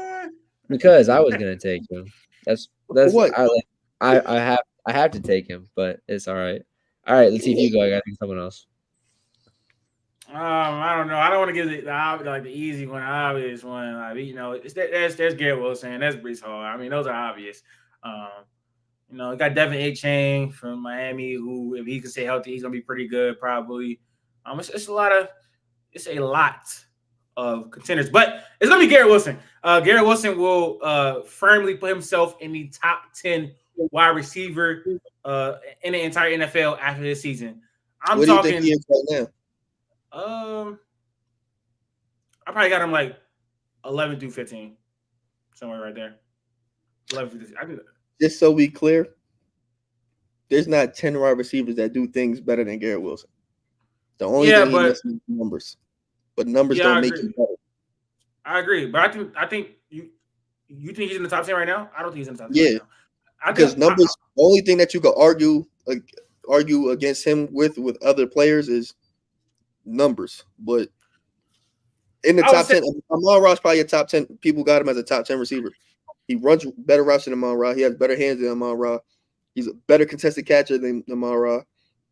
Because I was gonna take him. That's what? I have to take him, but it's all right. All right, let's see if you go. I gotta think someone else. I don't know. I don't want to give the easy one, obvious one. Like, there's Garrett Wilson, that's Brees Hall. I mean, those are obvious. You got Devin A-Chain from Miami, who, if he can stay healthy, he's gonna be pretty good, probably. It's a lot of contenders, but it's gonna be Garrett Wilson. Garrett Wilson will firmly put himself in the top 10 wide receiver in the entire NFL after this season. What do you think he is right now? I probably got him like 11 through 15, somewhere right there. 11 through 15. I do that. Just so we clear, there's not 10 wide receivers that do things better than Garrett Wilson. The only thing he misses is numbers, but numbers don't make you better. I agree, but I think you think he's in the top 10 right now? I don't think he's in the top 10 right now. Because numbers, the only thing that you could argue against him with other players is numbers. But in the top 10, Amon-Ra's probably a top 10. People got him as a top 10 receiver. He runs better routes than Amon-Ra. He has better hands than Amon-Ra. He's a better contested catcher than Amon-Ra.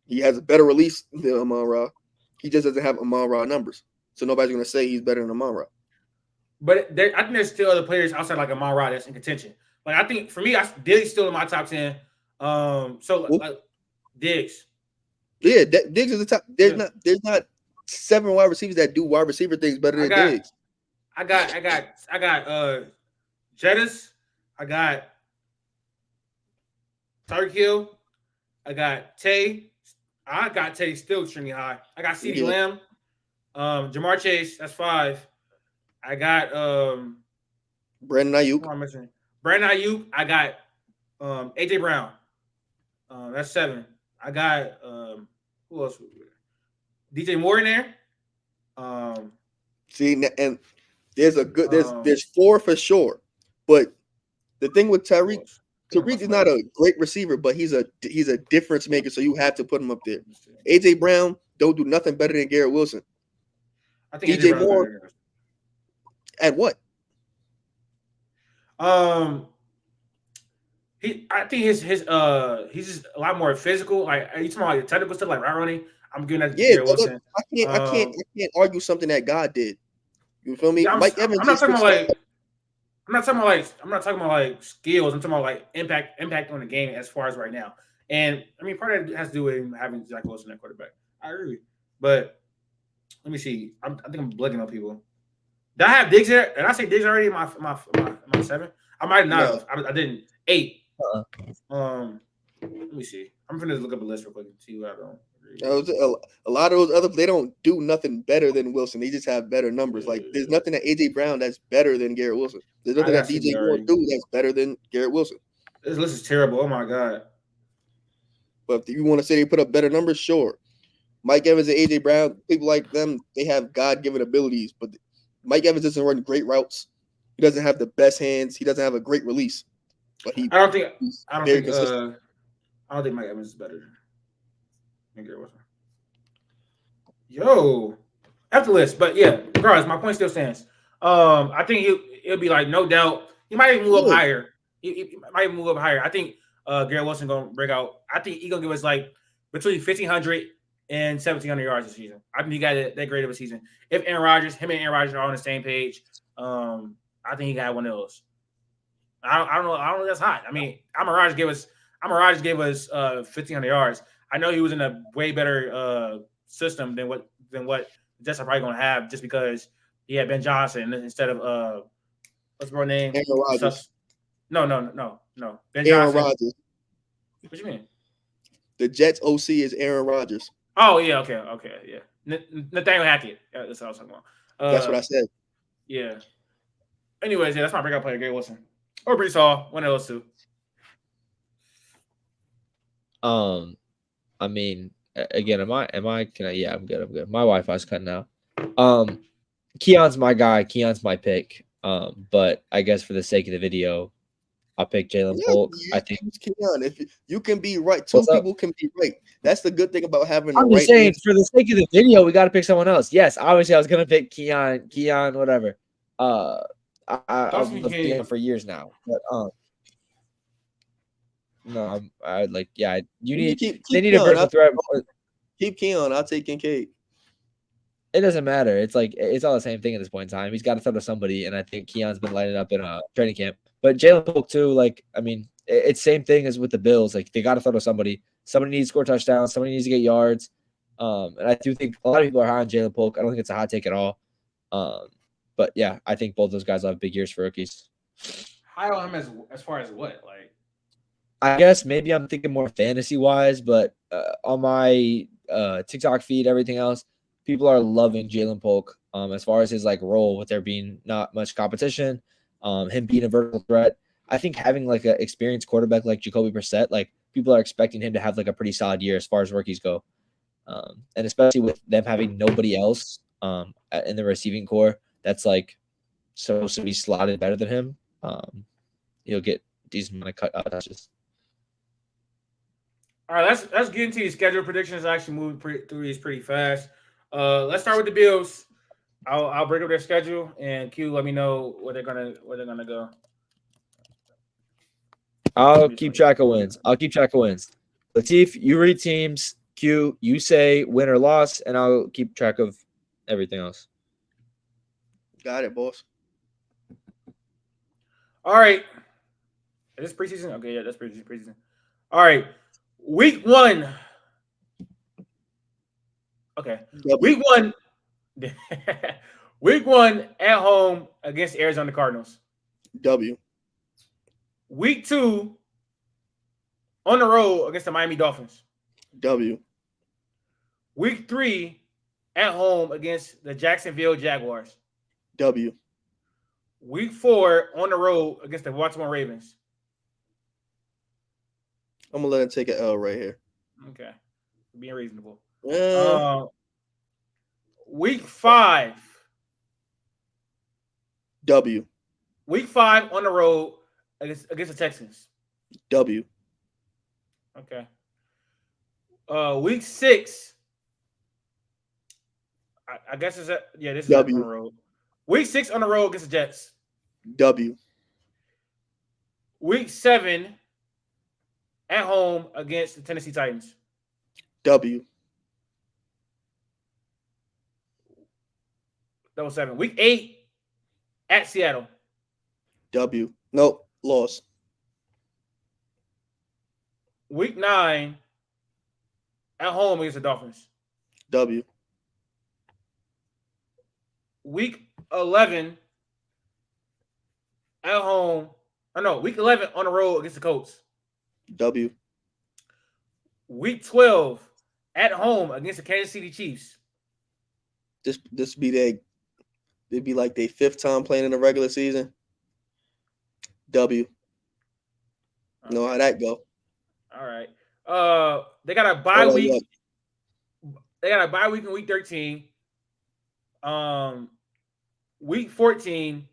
He has a better release than Amon-Ra. He just doesn't have Amon-Ra numbers. So nobody's going to say he's better than Amon-Ra. But I think there's still other players outside like Amon-Ra that's in contention. Like I think for me, Diggs still in my top 10. Like Diggs. Yeah, Diggs is the top. There's not 7 wide receivers that do wide receiver things better than Diggs. I got Jettis. I got Tyreek Hill. I got Tay. I got Tay still extremely high. I got CeeDee Lamb. Jamar Chase. That's 5. I got Brandon Ayuk. Who am I missing? Brandon Ayuk. I got AJ Brown. That's 7. I got who else? DJ Moore in there. See, and there's 4 for sure. But the thing with Tyreek is not a great receiver, but he's a difference maker. So you have to put him up there. AJ Brown don't do nothing better than Garrett Wilson. I think DJ Moore. At what? I think his he's just a lot more physical. Like you talking about like the technical stuff, like route running. I'm giving that to Garrett Wilson. I can't argue something that God did. You feel me? Yeah, Mike Evans. I'm not talking about like skills. I'm talking about like impact on the game as far as right now. And I mean, part of it has to do with him having Zach Wilson at quarterback. I agree, but let me see. I think I'm blanking on people. Did I have Diggs there? Did I say Diggs already in my 7? I might not have. I didn't. 8. Let me see. I'm gonna look up a list real quick and see what I don't agree. A lot of those other, they don't do nothing better than Wilson. They just have better numbers. Like there's nothing that AJ Brown that's better than Garrett Wilson. There's nothing that DJ Moore do that's better than Garrett Wilson. This list is terrible. Oh my god. But if you want to say they put up better numbers, sure. Mike Evans and AJ Brown, people like them, they have God-given abilities, but Mike Evans doesn't run great routes. He doesn't have the best hands. He doesn't have a great release. But I don't think Mike Evans is better than Garrett Wilson. Yo, after the list, but yeah, regardless, my point still stands. I think it'll be like no doubt. He might even move up higher. He might even move up higher. I think Garrett Wilson gonna break out. I think he's gonna give us like between 1,500 and 1,700 yards this season. I think he got that great of a season. If him and Aaron Rodgers are on the same page, I think he got one of those. I don't know. I don't know if that's hot. I mean, Aaron Rodgers gave us 1,500 yards. I know he was in a way better system than what the Jets are probably going to have, just because he had Ben Johnson instead of what's my name? Aaron Rodgers. No. Ben Aaron Johnson. Rodgers. What you mean? The Jets OC is Aaron Rodgers. Oh yeah, okay, yeah. Nathaniel Hackett. Yeah, that's what I was talking about. That's what I said. Yeah. Anyways, yeah, that's my breakout player, Garrett Wilson. Or Brees Hall, one of those two. I mean, again, yeah, I'm good. My Wi-Fi's cutting out. Keon's my guy. Keon's my pick. But I guess for the sake of the video, I'll pick Jalen Polk. I think Keon. If you can be right, two people can be right. That's the good thing about having. I'm just saying, for the sake of the video, we got to pick someone else. Yes, obviously, I was gonna pick Keon, whatever. I've been Keon for years now, but no, I like, yeah. You need they need a vertical threat. Keep Keon. I'll take Kincaid. It doesn't matter. It's like it's all the same thing at this point in time. He's got to throw to somebody, and I think Keon's been lighting up in a training camp. But Jalen Polk too. Like, I mean, it's same thing as with the Bills. Like, they got to throw to somebody. Somebody needs to score touchdowns. Somebody needs to get yards. And I do think a lot of people are high on Jalen Polk. I don't think it's a hot take at all. But yeah, I think both those guys will have big years for rookies. High on him as far as what? Like, I guess maybe I'm thinking more fantasy wise, but on my TikTok feed, everything else, people are loving Jalen Polk as far as his like role with there being not much competition, him being a vertical threat. I think having like an experienced quarterback like Jacoby Brissett, like people are expecting him to have like a pretty solid year as far as rookies go. And especially with them having nobody else in the receiving core that's like supposed to be slotted better than him, he'll get decent amount of touches. All right, let's get into the schedule predictions. Actually, moving through these pretty fast. Let's start with the Bills. I'll break up their schedule, and Q, let me know where they're gonna go. I'll keep track of wins. Latif, you read teams. Q, you say win or loss, and I'll keep track of everything else. Got it, boss. All right. Is this preseason? Okay, yeah, that's preseason. All right. Week 1. Okay. Week 1. Week 1 at home against Arizona Cardinals. W. Week 2 on the road against the Miami Dolphins. W. Week 3 at home against the Jacksonville Jaguars. W. Week 4 on the road against the Baltimore Ravens. I'm gonna let him take an L right here. Okay, being reasonable. Week 5. W. Week 5 on the road against the Texans. W. Okay. Week 6. I guess this is W. on the road. Week 6 on the road against the Jets. W. Week 7 at home against the Tennessee Titans. W. That was 7. Week 8 at Seattle. W. Nope. Loss. Week 9 at home against the Dolphins. W. Week 11 at home. Week 11 on the road against the Colts. W. Week 12 at home against the Kansas City Chiefs. This be it'd be like their 5th time playing in the regular season. W. Know how that go. All right. They got a bye week. They got a bye week in week 13. Week 14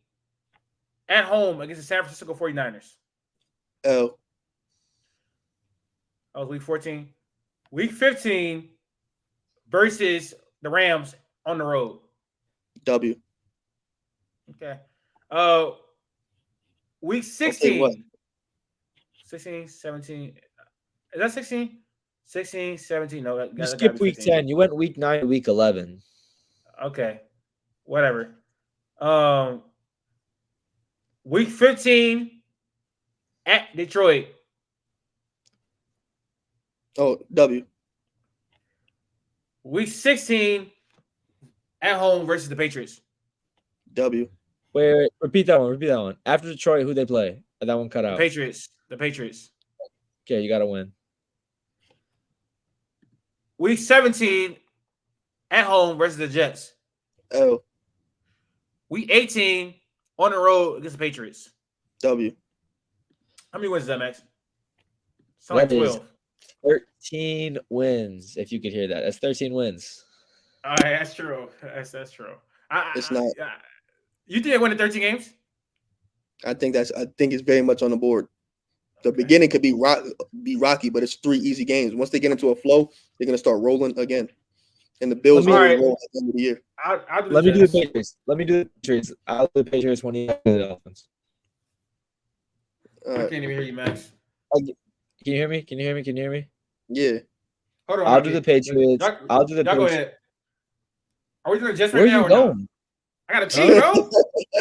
at home against the San Francisco 49ers. L. That was week 14. Week 15 versus the Rams on the road. W. Okay. Week 16. Okay, 16, 17. Is that 16? 16, 17. No, You skipped week 10. You went week 9 to week 11. Okay. Whatever. Week 15 at Detroit. Oh, W. Week 16 at home versus the Patriots. W. Wait, repeat that one. After Detroit, who they play? That one cut out. The Patriots. Okay, you got to win. Week 17 at home versus the Jets. L. Week 18 on the road against the Patriots. W. How many wins is that, Max? Sound like 12. 13 wins, if you could hear that. That's 13 wins. All right, that's true. That's true. It's not. You think they win the 13 games? I think it's very much on the board. The beginning could be rocky, but it's 3 easy games. Once they get into a flow, they're gonna start rolling again. And the Bills will roll at the end of the year. Let me do the Patriots. I'll do the Patriots when you do the Dolphins. I can't even hear you, Max. Can you hear me? Yeah. Hold on. I'll do the Patriots. I'll do the Patriots. Go ahead. Are we doing the Jets right now? Where are you going? I gotta pee, bro.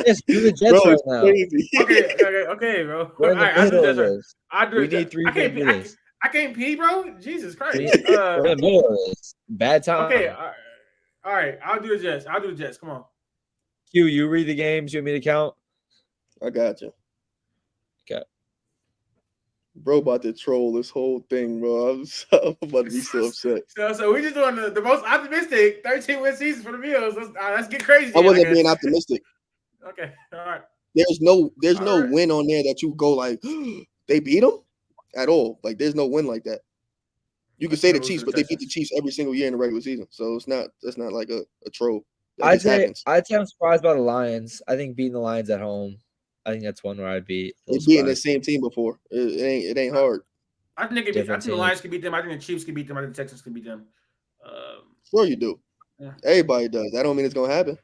Yes, do the Jets right now. Crazy. Okay, bro. We're in the middle of this. We need 3 minutes. I can't pee, bro. Jesus Christ. We're in the middle of this. Bad time. Okay. All right. I'll do the Jets. Come on. Q, you read the games. You want me to count? I got you. Okay. Bro about to troll this whole thing, bro. I'm about to be so upset. So we just doing the most optimistic 13-win season for the Bills. Let's get crazy. I wasn't being optimistic. Okay, all right. There's no right. win on there that you go like they beat them at all. Like there's no win like that. You can say the Chiefs, but they beat the Chiefs every single year in the regular season. So that's not like a troll. I'd say I'm surprised by the Lions. I think beating the Lions at home, I think that's one where I'd be. They beating the same team before. It ain't hard. I think the Lions can beat them. I think the Chiefs can beat them. I think the Texans can beat them. Sure you do. Yeah. Everybody does. That don't mean it's gonna happen.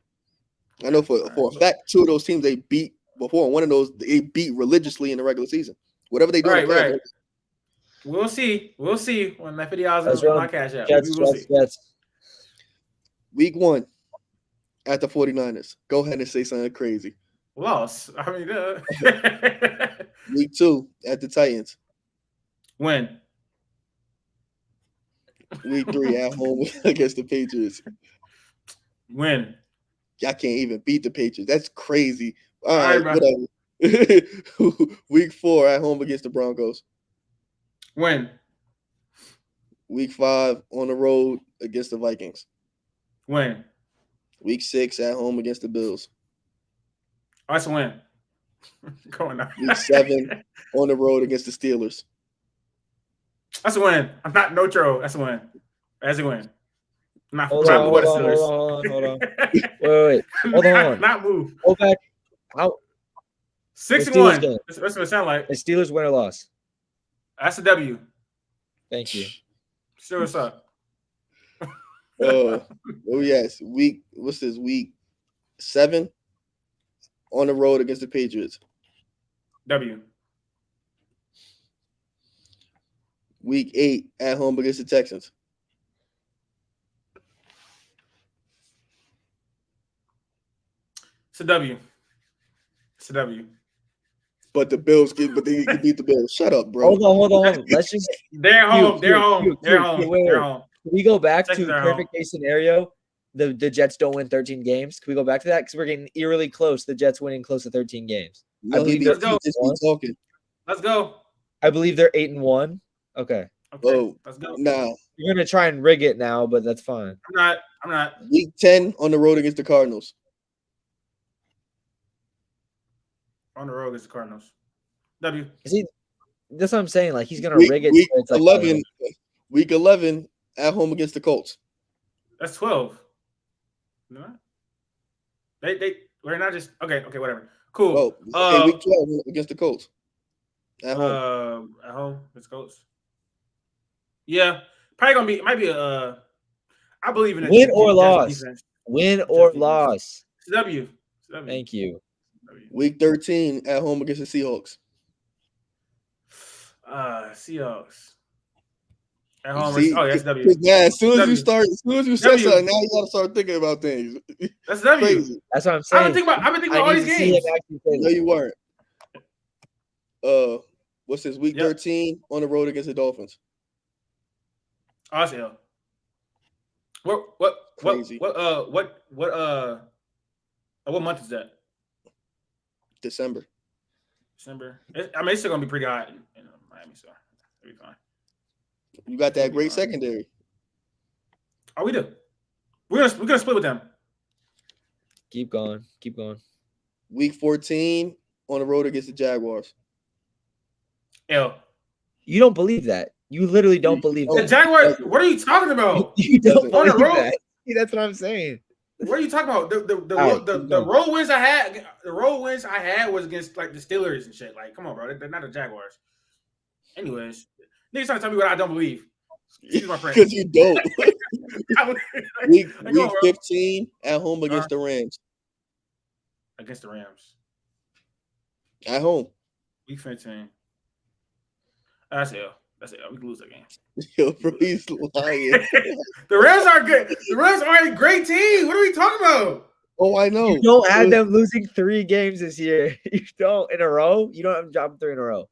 I know for a fact 2 of those teams they beat before, and one of those they beat religiously in the regular season. Whatever they do, right. We'll see when that $50 is on my cash out. Jets. Week 1 at the 49ers. Go ahead and say something crazy. Loss. I mean, Week 2 at the Titans. Win. Week 3 at home against the Patriots. Win. Y'all can't even beat the Patriots. That's crazy. All right, whatever. Week 4 at home against the Broncos. Win. Week 5 on the road against the Vikings. Win. Week 6 at home against the Bills. That's a win. Going on. Week 7 on the road against the Steelers. That's a win. I'm not no troll. That's a win. That's a win. Hold on. Wait. Hold on. Not move. Go back. 6-1. That's what it sounds like. The Steelers win or loss? That's a W. Thank you. Sure, what's up? Oh yes. What's this? Week 7 on the road against the Patriots. W. Week 8 at home against the Texans. It's a W. It's a W. But the Bills they can beat the Bills. Shut up, bro. Hold on. Let's just They're home. They're home. Can we go back to perfect case scenario? The Jets don't win 13 games. Can we go back to that? Because we're getting eerily close. The Jets winning close to 13 games. No, I believe Let's go. I believe they're 8-1. Okay. Oh, let's go. Nah. You're gonna try and rig it now, but that's fine. I'm not. Week 10 on the road against the Cardinals. On the road against the Cardinals. W. That's what I'm saying. Like he's gonna rig it. Week 11. Week 11 at home against the Colts. That's 12. No. We're not just okay, whatever. Cool. Oh, week 12 against the Colts. At home against Colts. Yeah, probably gonna be. It might be a. I believe in it. Win or loss. Win or loss. W. Thank you. Week 13 at home against the Seahawks. Seahawks. At home. That's W. Yeah, as soon as you say something, now you gotta start thinking about things. That's W. Crazy. That's what I'm saying. I've been thinking about all these games. No, you weren't. What's this? Week 13 on the road against the Dolphins. Awesome. What month is that? December. It's still gonna be pretty hot in Miami, so it'll be fine. You got that great secondary. Oh, we do. We're gonna split with them. Keep going. Week 14 on the road against the Jaguars. L. You don't believe that. You literally don't believe that. The Jaguars. What are you talking about? You don't on the road. That. That's what I'm saying. What are you talking about? The road wins I had. The road wins I had was against like the Steelers and shit. Like, come on, bro. They're not the Jaguars. Anyways, niggas trying to tell me what I don't believe. Excuse my friend. Because you don't. Week 15 on, at home against the Rams. Against the Rams. At home. Week 15. That's L. We can lose that game. Yo, bro, he's lying. The Rams are good. The Rams are a great team. What are we talking about? Oh, I know. You don't have them losing 3 games this year. You don't in a row. You don't have them dropping 3 in a row.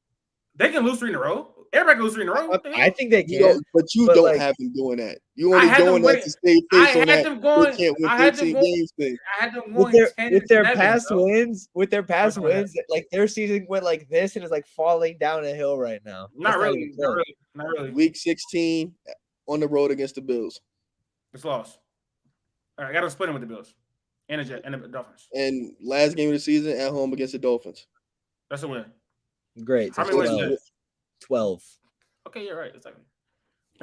They can lose 3 in a row. Everybody goes 3 in a row. What the hell? I think they You can. don't, but you but, don't like, have them doing that. You I only had them doing that winning. to stay I face on had that. them going. They can't win I had them 13 going. games thing. I had them with going their 10 with and their 7, past bro. wins, Something like like their season went like this and is like falling down a hill right now. Not That's really. even Not close. really. Not really. Week 16 on the road against the Bills. It's lost. All right, I got to split it with the Bills and the Dolphins. And last game of the season at home against the Dolphins. That's a win. Great. How So many wins is 12. that? 12. Okay, you're right. It's like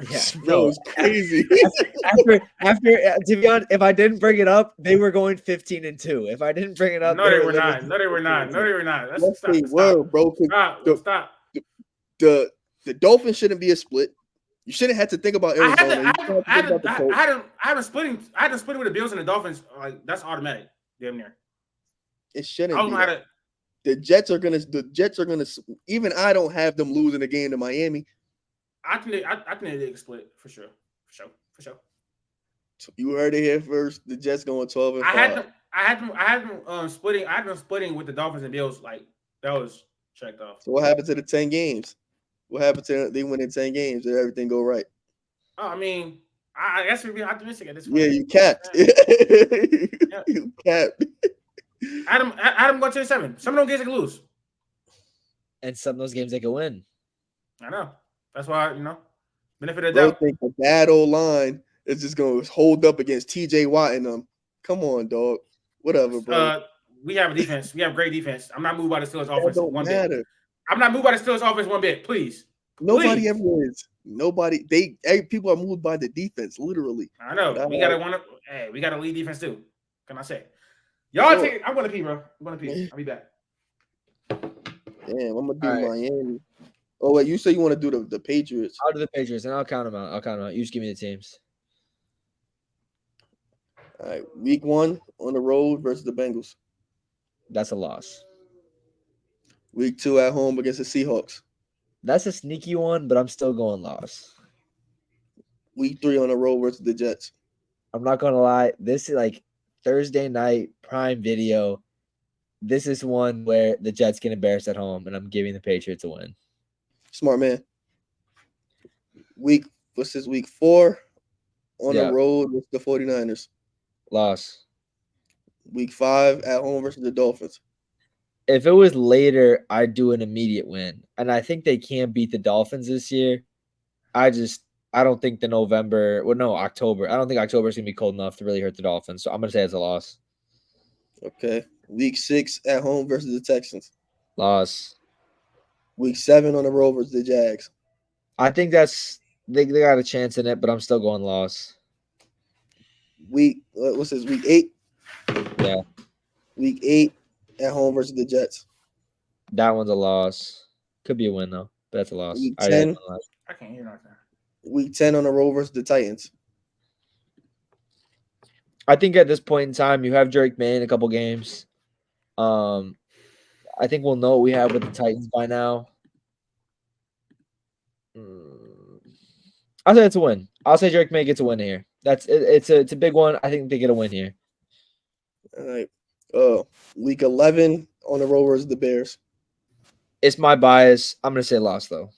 Yeah. Bro, No. it's crazy. After to be honest, if I didn't bring it up, they were going 15-2. If I didn't bring it up, no, they were literally not. No, they were not. No, they were not. Yes, Let's they stop. were, bro. 'cause Stop. The Dolphins shouldn't be a split. You shouldn't have to think about I Arizona. had them splitting with the Bills and the Dolphins. Like that's automatic. Damn near. It shouldn't I was be. gonna have to. The Jets are gonna. Even I don't have them losing the game to Miami. I think they can split for sure. You heard it here first. The Jets going 12-5. I had them splitting. I had them splitting with the Dolphins and Bills. Like that was checked off. So what happened to the 10 games? What happened to they win in 10 games? Did everything go right? Oh, I mean, I guess we're being optimistic at this point. Yeah, you capped. Yeah. You capped. Adam go to 7. Some of those games they can lose. And some of those games they could win. I know. That's why benefit of the Bro, doubt. think the bad old line is just going to hold up against TJ Watt and them. Come on, dog. Whatever, bro. We have a defense. We have great defense. I'm not moved by the Steelers offense don't one matter. bit. I'm not moved by the Steelers offense one bit. Please. Nobody Please. ever is. Nobody. People are moved by the defense, literally. I know. But We got to lead defense too. Can I say? Y'all Sure. take it. I'm gonna pee, bro. I'm gonna pee. I'll be back. Damn, I'm gonna do All right. Miami. Oh wait, you say you want to do the Patriots? I'll do the Patriots and I'll count them out. You just give me the teams. All right, week 1 on the road versus the Bengals. That's a loss. Week 2 at home against the Seahawks. That's a sneaky one, but I'm still going loss. Week 3 on the road versus the Jets. I'm not gonna lie. This is like Thursday night prime video. This is one where the Jets get embarrassed at home, and I'm giving the Patriots a win. Smart man. Week 4 on the road with the 49ers. Loss. Week 5 at home versus the Dolphins. If it was later, I'd do an immediate win. And I think they can beat the Dolphins this year. I don't think October. I don't think October is going to be cold enough to really hurt the Dolphins. So I'm going to say it's a loss. Okay. Week 6 at home versus the Texans. Loss. Week 7 on the road versus the Jags. I think they got a chance in it, but I'm still going loss. Week 8? Yeah. Week 8 at home versus the Jets. That one's a loss. Could be a win, though. But that's a loss. Week 10. I can't hear nothing. Week 10 on the road versus the Titans. I think at this point in time, you have Drake May in a couple games. I think we'll know what we have with the Titans by now. I'll say it's a win. I'll say Drake May gets a win here. It's a big one. I think they get a win here. All right. Week 11 on the road versus the Bears. It's my bias. I'm going to say loss, though.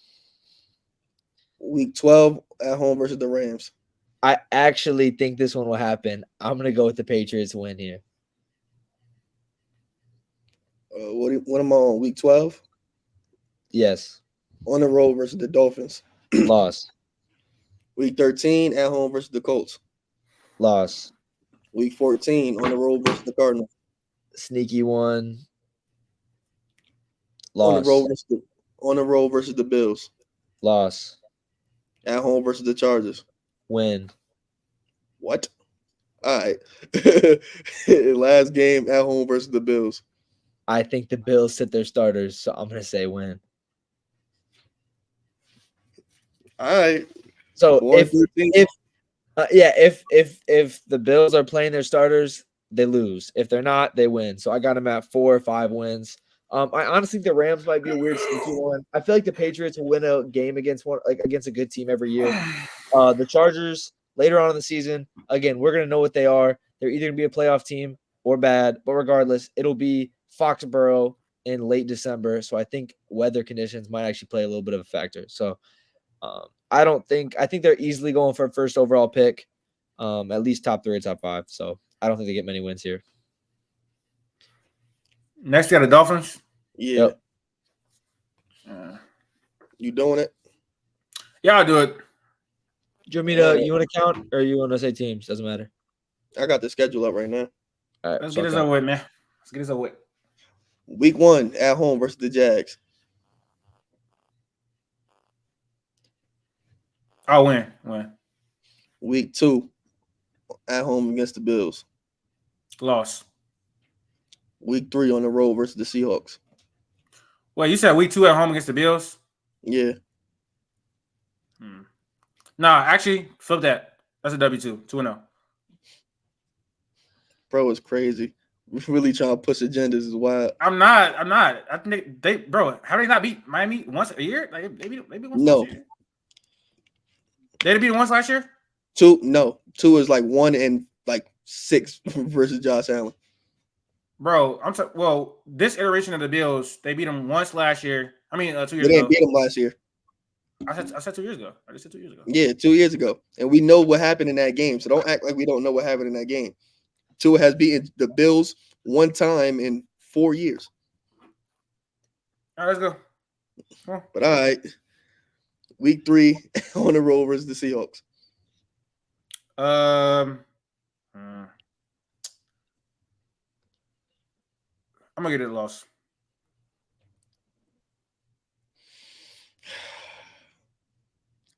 Week 12 at home versus the Rams. I actually think this one will happen. I'm going to go with the Patriots win here. What am I on? Week 12? Yes. On the road versus the Dolphins. Loss. Week 13 at home versus the Colts. Loss. Week 14 on the road versus the Cardinals. Sneaky one. Loss. On the road versus the Bills. Loss. At home versus the Chargers. Win. What? All right. Last game at home versus the Bills. I think the Bills sit their starters, so I'm going to say win. All right. So if the Bills are playing their starters, they lose. If they're not, they win. So I got them at 4 or 5 wins. I honestly think the Rams might be a weird sneaky one. I feel like the Patriots will win a game against a good team every year. The Chargers later on in the season, again, we're gonna know what they are. They're either gonna be a playoff team or bad, but regardless, it'll be Foxborough in late December, so I think weather conditions might actually play a little bit of a factor. So I think they're easily going for a first overall pick, at least top 3 or top 5. So I don't think they get many wins here. Next, you got the Dolphins. Yeah. Yep. You doing it? Yeah, I'll do it. Do you want me to? You want to count or you want to say teams? Doesn't matter. I got the schedule up right now. All right, Let's so get this count. over with, man. Let's get this over with. Week 1 at home versus the Jags. I'll win. Week 2 at home against the Bills. Loss. Week 3 on the road versus the Seahawks. Wait, you said week 2 at home against the Bills? Yeah. Nah, actually, flip that. That's a W2. 2-0. Bro, it's crazy. Really trying to push agendas is wild. I'm not. I think they bro, how do they not beat Miami once a year? Like they beat once No. last year. They didn't beat them once last year? 2 is like 1 and like 6 versus Josh Allen. Bro, this iteration of the Bills, they beat them once last year. I mean, 2 years They didn't ago. beat them last year. I said 2 years ago. I just said 2 years ago. Yeah, 2 years ago. And we know what happened in that game. So don't act like we don't know what happened in that game. Tua has beaten the Bills 1 time in 4 years. All right, let's go. But all right. Week 3 on the road versus the Seahawks. I'm gonna get it a loss.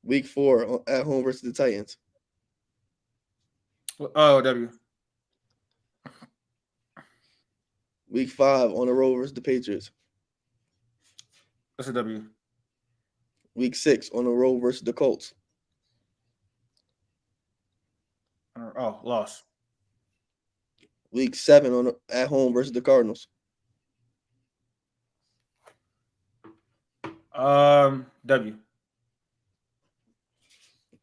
Week 4 at home versus the Titans. W. Week 5 on the road versus the Patriots. That's a W. Week 6 on the road versus the Colts. Loss. Week 7 at home versus the Cardinals. W.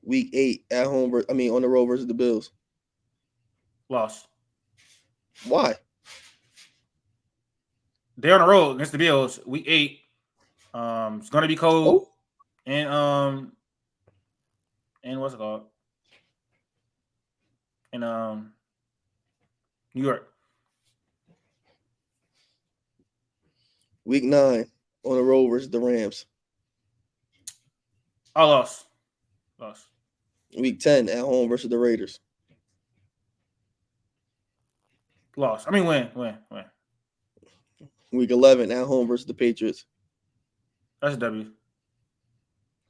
Week 8 at home on the road versus the Bills. Loss. Why? They're on the road against the Bills. Week 8. It's gonna be cold. And what's it called? In New York. Week 9 on the road versus the Rams. Loss. Week 10 at home versus the Raiders. Loss. I mean, win. Week 11 at home versus the Patriots. That's a W.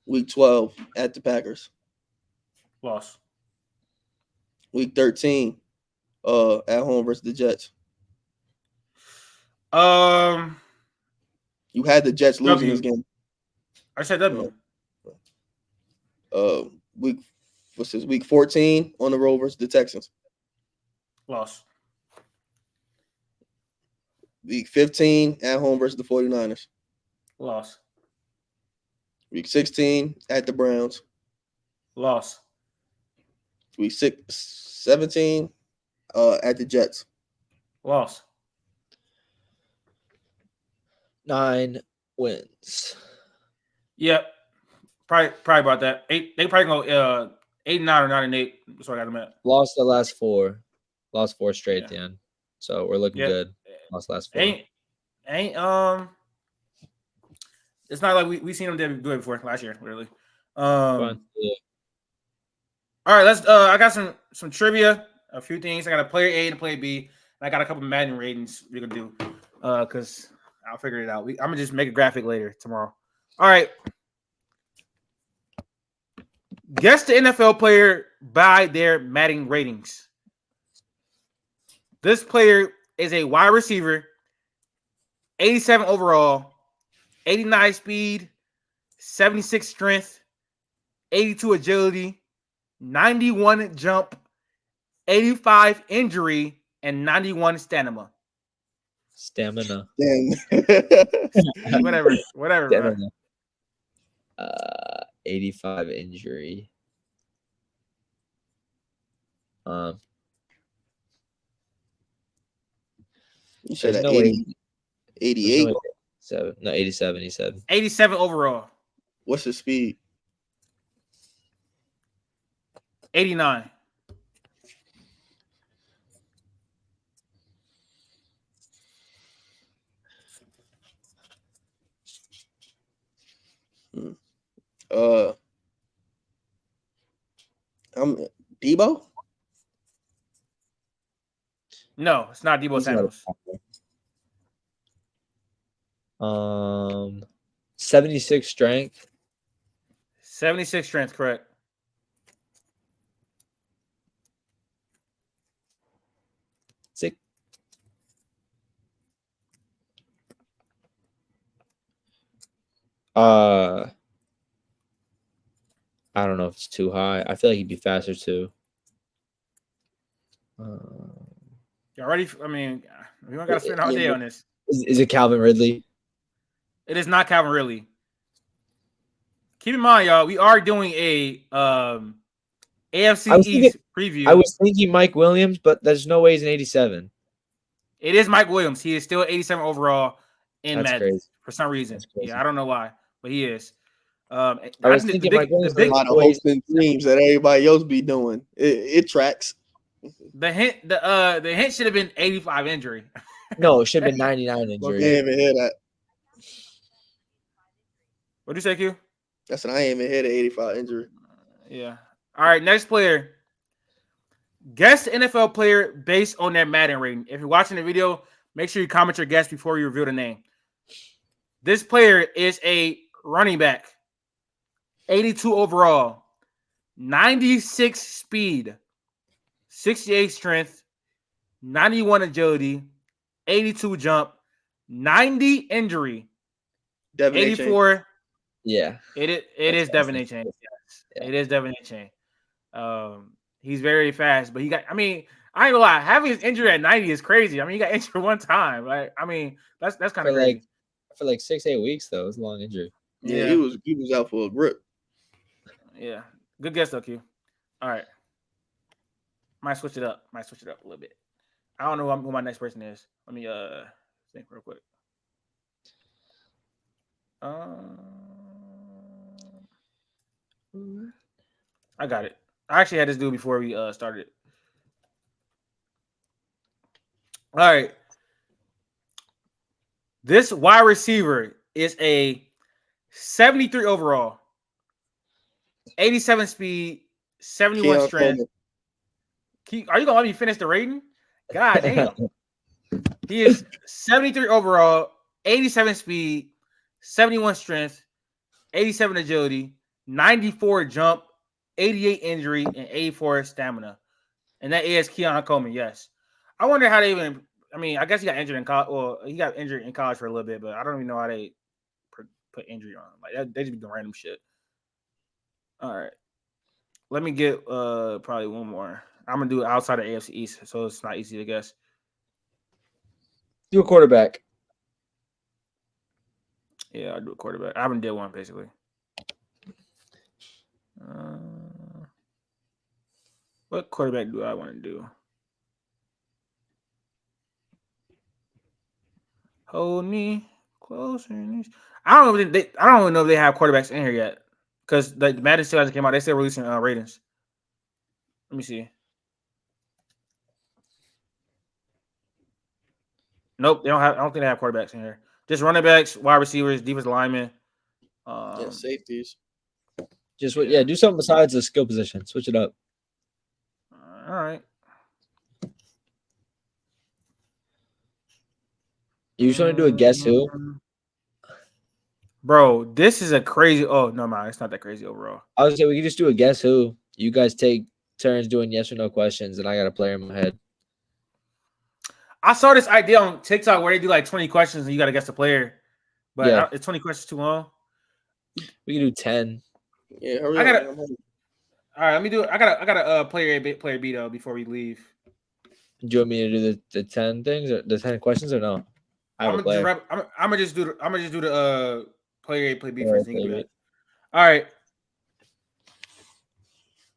Week 12 at the Packers. Loss. Week 13 at home versus the Jets. You had the Jets losing this game. I said W. Week 14 on the road versus the Texans. Loss. Week 15 at home versus the 49ers. Loss. Week 16 at the Browns. Loss. Week 17 at the Jets. Loss. 9 wins. Yep. Probably about that. 8. They probably go 8-9 or 9-8. That's what I got them at. Lost the last 4. Lost 4 straight at the end. So we're looking good. Lost last 4. It's not like we seen them do it before last year, really. Yeah. All right, let's I got some trivia, a few things. I got a player A and a player B, and I got a couple Madden ratings we're gonna do. Because I'll figure it out. I'm gonna just make a graphic later tomorrow. All right. Guess the NFL player by their Madden ratings. This player is a wide receiver, 87 overall, 89 speed, 76 strength, 82 agility, 91 jump, 85 injury, and 91 stamina. Stamina. Whatever. Stamina. 85 injury. You said There's at no 88. 87, he said. 87 overall. What's his speed? 89. I'm Debo. No, it's not Debo He's not Samuels. 76 strength. 76 strength, correct. Sick. I don't know if it's too high. I feel like he'd be faster too. You ready? I mean, we don't got to spend all day on this. Is it Calvin Ridley? It is not Calvin Ridley. Keep in mind, y'all, we are doing a AFC East preview. I was thinking Mike Williams, but there's no way he's an 87. It is Mike Williams. He is still 87 overall in That's Madden crazy. for some reason. Yeah, I don't know why, but he is. I was thinking Mike Williams. A lot of hopes and dreams that everybody else be doing. It tracks. The hint should have been 85 injury. No, it should have been 99 injury. I didn't even hear that. What'd you say, Q? I said I ain't even hear the 85 injury. Yeah. All right, next player. Guess the NFL player based on their Madden rating. If you're watching the video, make sure you comment your guess before you reveal the name. This player is a running back. 82 overall. 96 speed. 68 strength. 91 agility. 82 jump. 90 injury. Devin 84. Yeah. It is Devin A. Chain. Yes. Yeah. It is Devin A. Chain. He's very fast, but I ain't gonna lie, having his injury at 90 is crazy. I mean, he got injured one time. Right? I mean, that's kind of crazy. For like 6-8 weeks though. It was a long injury. Yeah, he was out for a grip. Yeah. Good guess though, Q. All right. Might switch it up a little bit. I don't know who my next person is. Let me think real quick. I got it. I actually had this dude before we started. All right. This wide receiver is a 73 overall, 87 speed, 71 strength. Are you gonna let me finish the rating? God damn. He is 73 overall, 87 speed, 71 strength, 87 agility, 94 jump, 88 injury, and 84 stamina. And that is Keon Coleman, yes. I wonder how they even – I mean, I guess he got injured in college. Well, he got injured in college for a little bit, but I don't even know how they put injury on him. Like, they just be doing random shit. All right. Let me get probably one more. I'm going to do it outside of AFC East, so it's not easy to guess. Do a quarterback. Yeah, I'll do a quarterback. I haven't did one, basically. What quarterback do I want to do? Hold me closer. I don't even know if they have quarterbacks in here yet, because the Madden still hasn't came out. They still releasing ratings. Let me see. Nope, they don't have. I don't think they have quarterbacks in here. Just running backs, wide receivers, defensive linemen. Safeties. Just do something besides the skill position. Switch it up. All right. You just want to do a guess who? Bro, this is a crazy. Oh no, man, it's not that crazy overall. I was gonna say we could just do a guess who. You guys take turns doing yes or no questions, and I got a player in my head. I saw this idea on TikTok where they do like 20 questions and you got to guess the player, but it's 20 questions too long. We can do 10. Yeah, hurry up. All right, let me do it. I got a player B though before we leave. Do you want me to do the 10 things or the 10 questions or no? I'm gonna just do the player A, player B first. All right.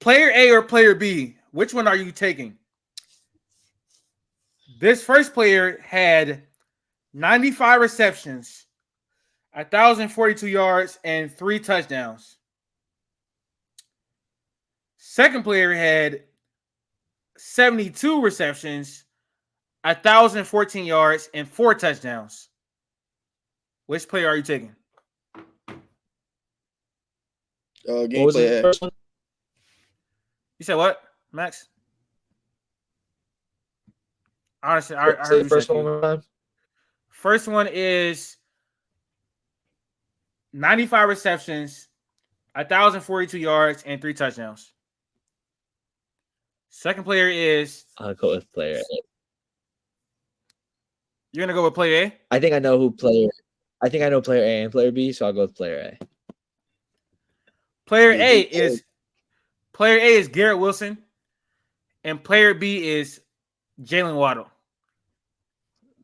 Player A or player B? Which one are you taking? This first player had 95 receptions, 1,042 yards and 3 touchdowns. Second player had 72 receptions, 1,014 yards, and 4 touchdowns. Which player are you taking? Game player. First one? You said what, Max? Honestly, I heard the you first said one. you. One time? First one is 95 receptions, 1,042 yards, and 3 touchdowns. Second player is. I'll go with player A. You're gonna go with player A? I think I know player A and player B, so I'll go with player A. Player A is Garrett Wilson, and player B is Jalen Waddle.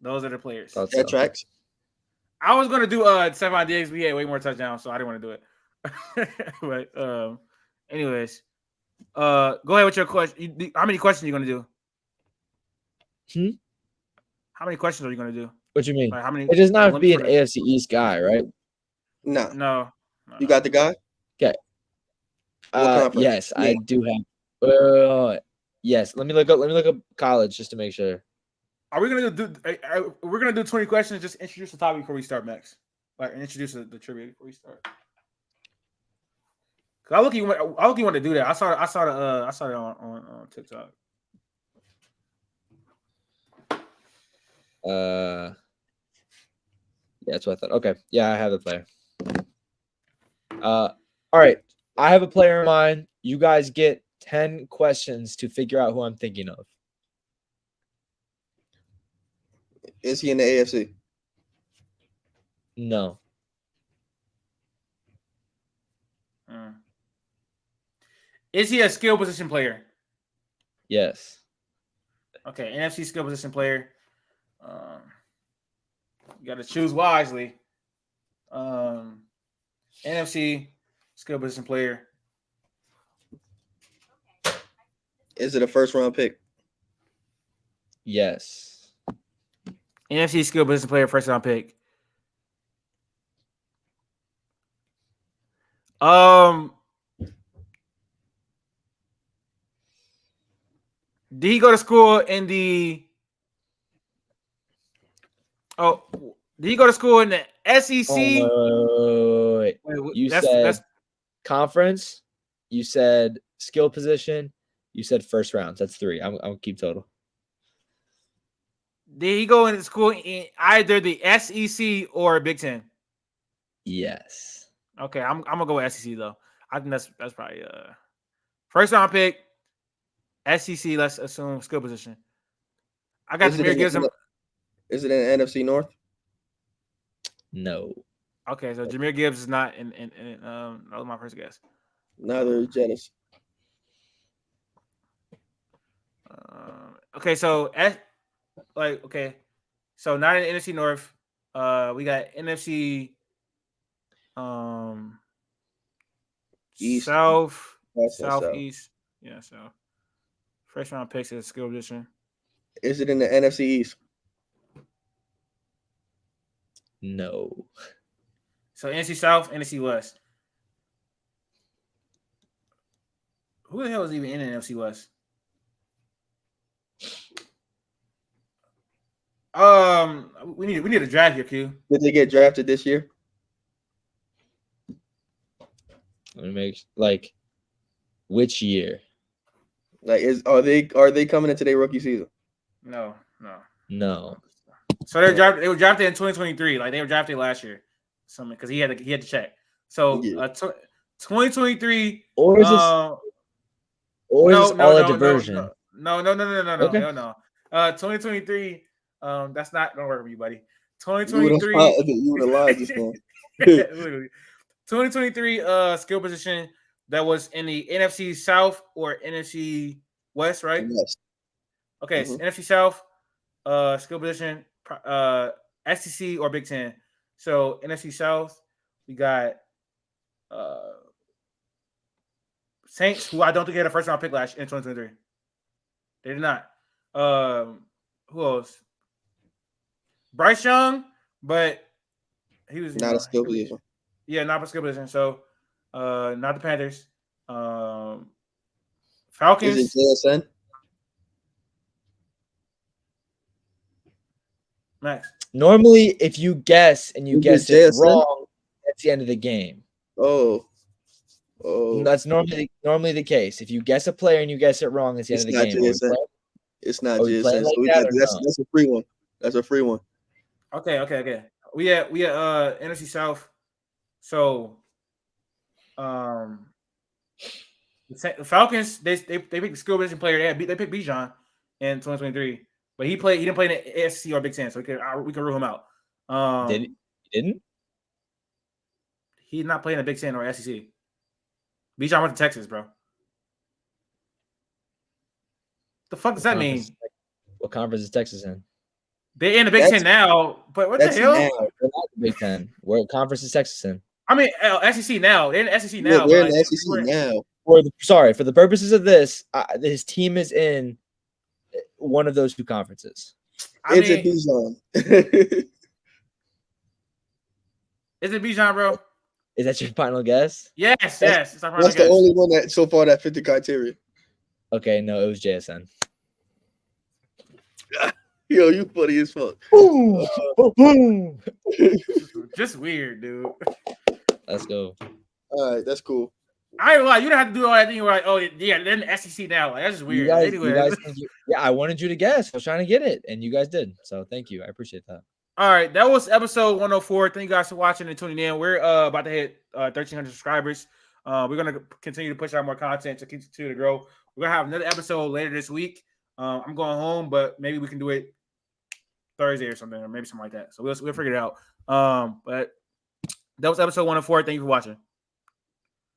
Those are the players. That tracks. I was gonna do Stephon Diggs, but he had way more touchdowns, so I didn't want to do it. But anyways, go ahead with your question. How many questions are you gonna do? How many questions are you gonna do? What you mean? Like, how many? It does not have to be an AFC East guy, right? Nah. No. You got the guy? Okay. Yes, I do have. Yes. Let me look up college just to make sure. Are we gonna do? We're gonna do 20 questions. Just introduce the topic before we start, Max. Like, introduce the trivia before we start. Cause I look you want to do that. I saw it on TikTok. Yeah, that's what I thought. Okay, yeah, I have the player. All right, I have a player in mind. You guys get 10 questions to figure out who I'm thinking of. Is he in the AFC? No. Is he a skill position player? Yes. Okay, NFC skill position player. You got to choose wisely. NFC skill position player. Is it a first round pick? Yes. NFC skill position player, first round pick. Did he go to school in the? Oh, did he go to school in the SEC? Wait. You said conference. You said skill position. You said first rounds. That's 3. I'm gonna keep total. Did he go into school in either the SEC or Big Ten? Yes. Okay, I'm gonna go with SEC though. I think that's probably first round pick. SEC. Let's assume skill position. I got Jameer Gibbs. Is it in the NFC North? No. Okay, so Jameer Gibbs is not in that was my first guess. Neither is Jettis. Okay, so so not in the NFC North. We got NFC East. Southeast. Yeah, so first round picks is skill position. Is it in the NFC East? No. So NFC South, NFC West. Who the hell is even in the NFC West? We need a draft here, Q. Did they get drafted this year? Let me make which year? Like, are they coming into their rookie season? No. So they were drafted in 2023. Like, they were drafted last year, something because he had to check. So 2023. Or is this? Or is this all a diversion? No. Okay. No. 2023. That's not gonna work for you, buddy. 2023. You would have lied just now. 2023 skill position that was in the NFC South or NFC West, right? Yes. Okay, so NFC South skill position SEC or Big Ten. So NFC South, we got Saints, who I don't think had a first round pick last in 2023. They did not. Who else? Bryce Young, but He was not a skill position. Yeah, not a skill position. So, not the Panthers. Falcons. Is it JSN? Max. Normally, if you guess and you guess it wrong, that's the end of the game. Oh. That's normally the case. If you guess a player and you guess it wrong, it's the end of the game. It's not JSN. JSN. That's a free one. That's a free one. Okay. We at NFC South. So, the Falcons they picked the skill position player. They picked Bijan in 2023, but he didn't play in the AFC or Big Ten, so we can rule him out. He didn't? He's not playing in the Big Ten or SEC. Bijan went to Texas, bro. The fuck does that mean? What conference is Texas in? They're in the Big Ten now, but what the hell? They're not the Big Ten. What conference is Texas in? I mean, SEC now. They're in the SEC now. They're in the SEC now. For the purposes of this, his team is in one of those two conferences. Is it Bijan? Is it Bijan, bro? Is that your final guess? Yes. That's the only one that so far that fit the criteria. Okay, no, it was JSN. Yo, you funny as fuck. Boom. Just weird, dude. Let's go. All right, that's cool. I ain't gonna lie, you don't have to do all that thing. You're like, oh yeah, they're in the SEC now. Like, that's just weird. Anyway, I wanted you to guess. I was trying to get it, and you guys did. So thank you. I appreciate that. All right, that was episode 104. Thank you guys for watching and tuning in. We're about to hit 1,300 subscribers. We're gonna continue to push out more content to continue to grow. We're gonna have another episode later this week. I'm going home, but maybe we can do it Thursday or something, or maybe something like that. So we'll figure it out. But that was episode 104. Thank you for watching.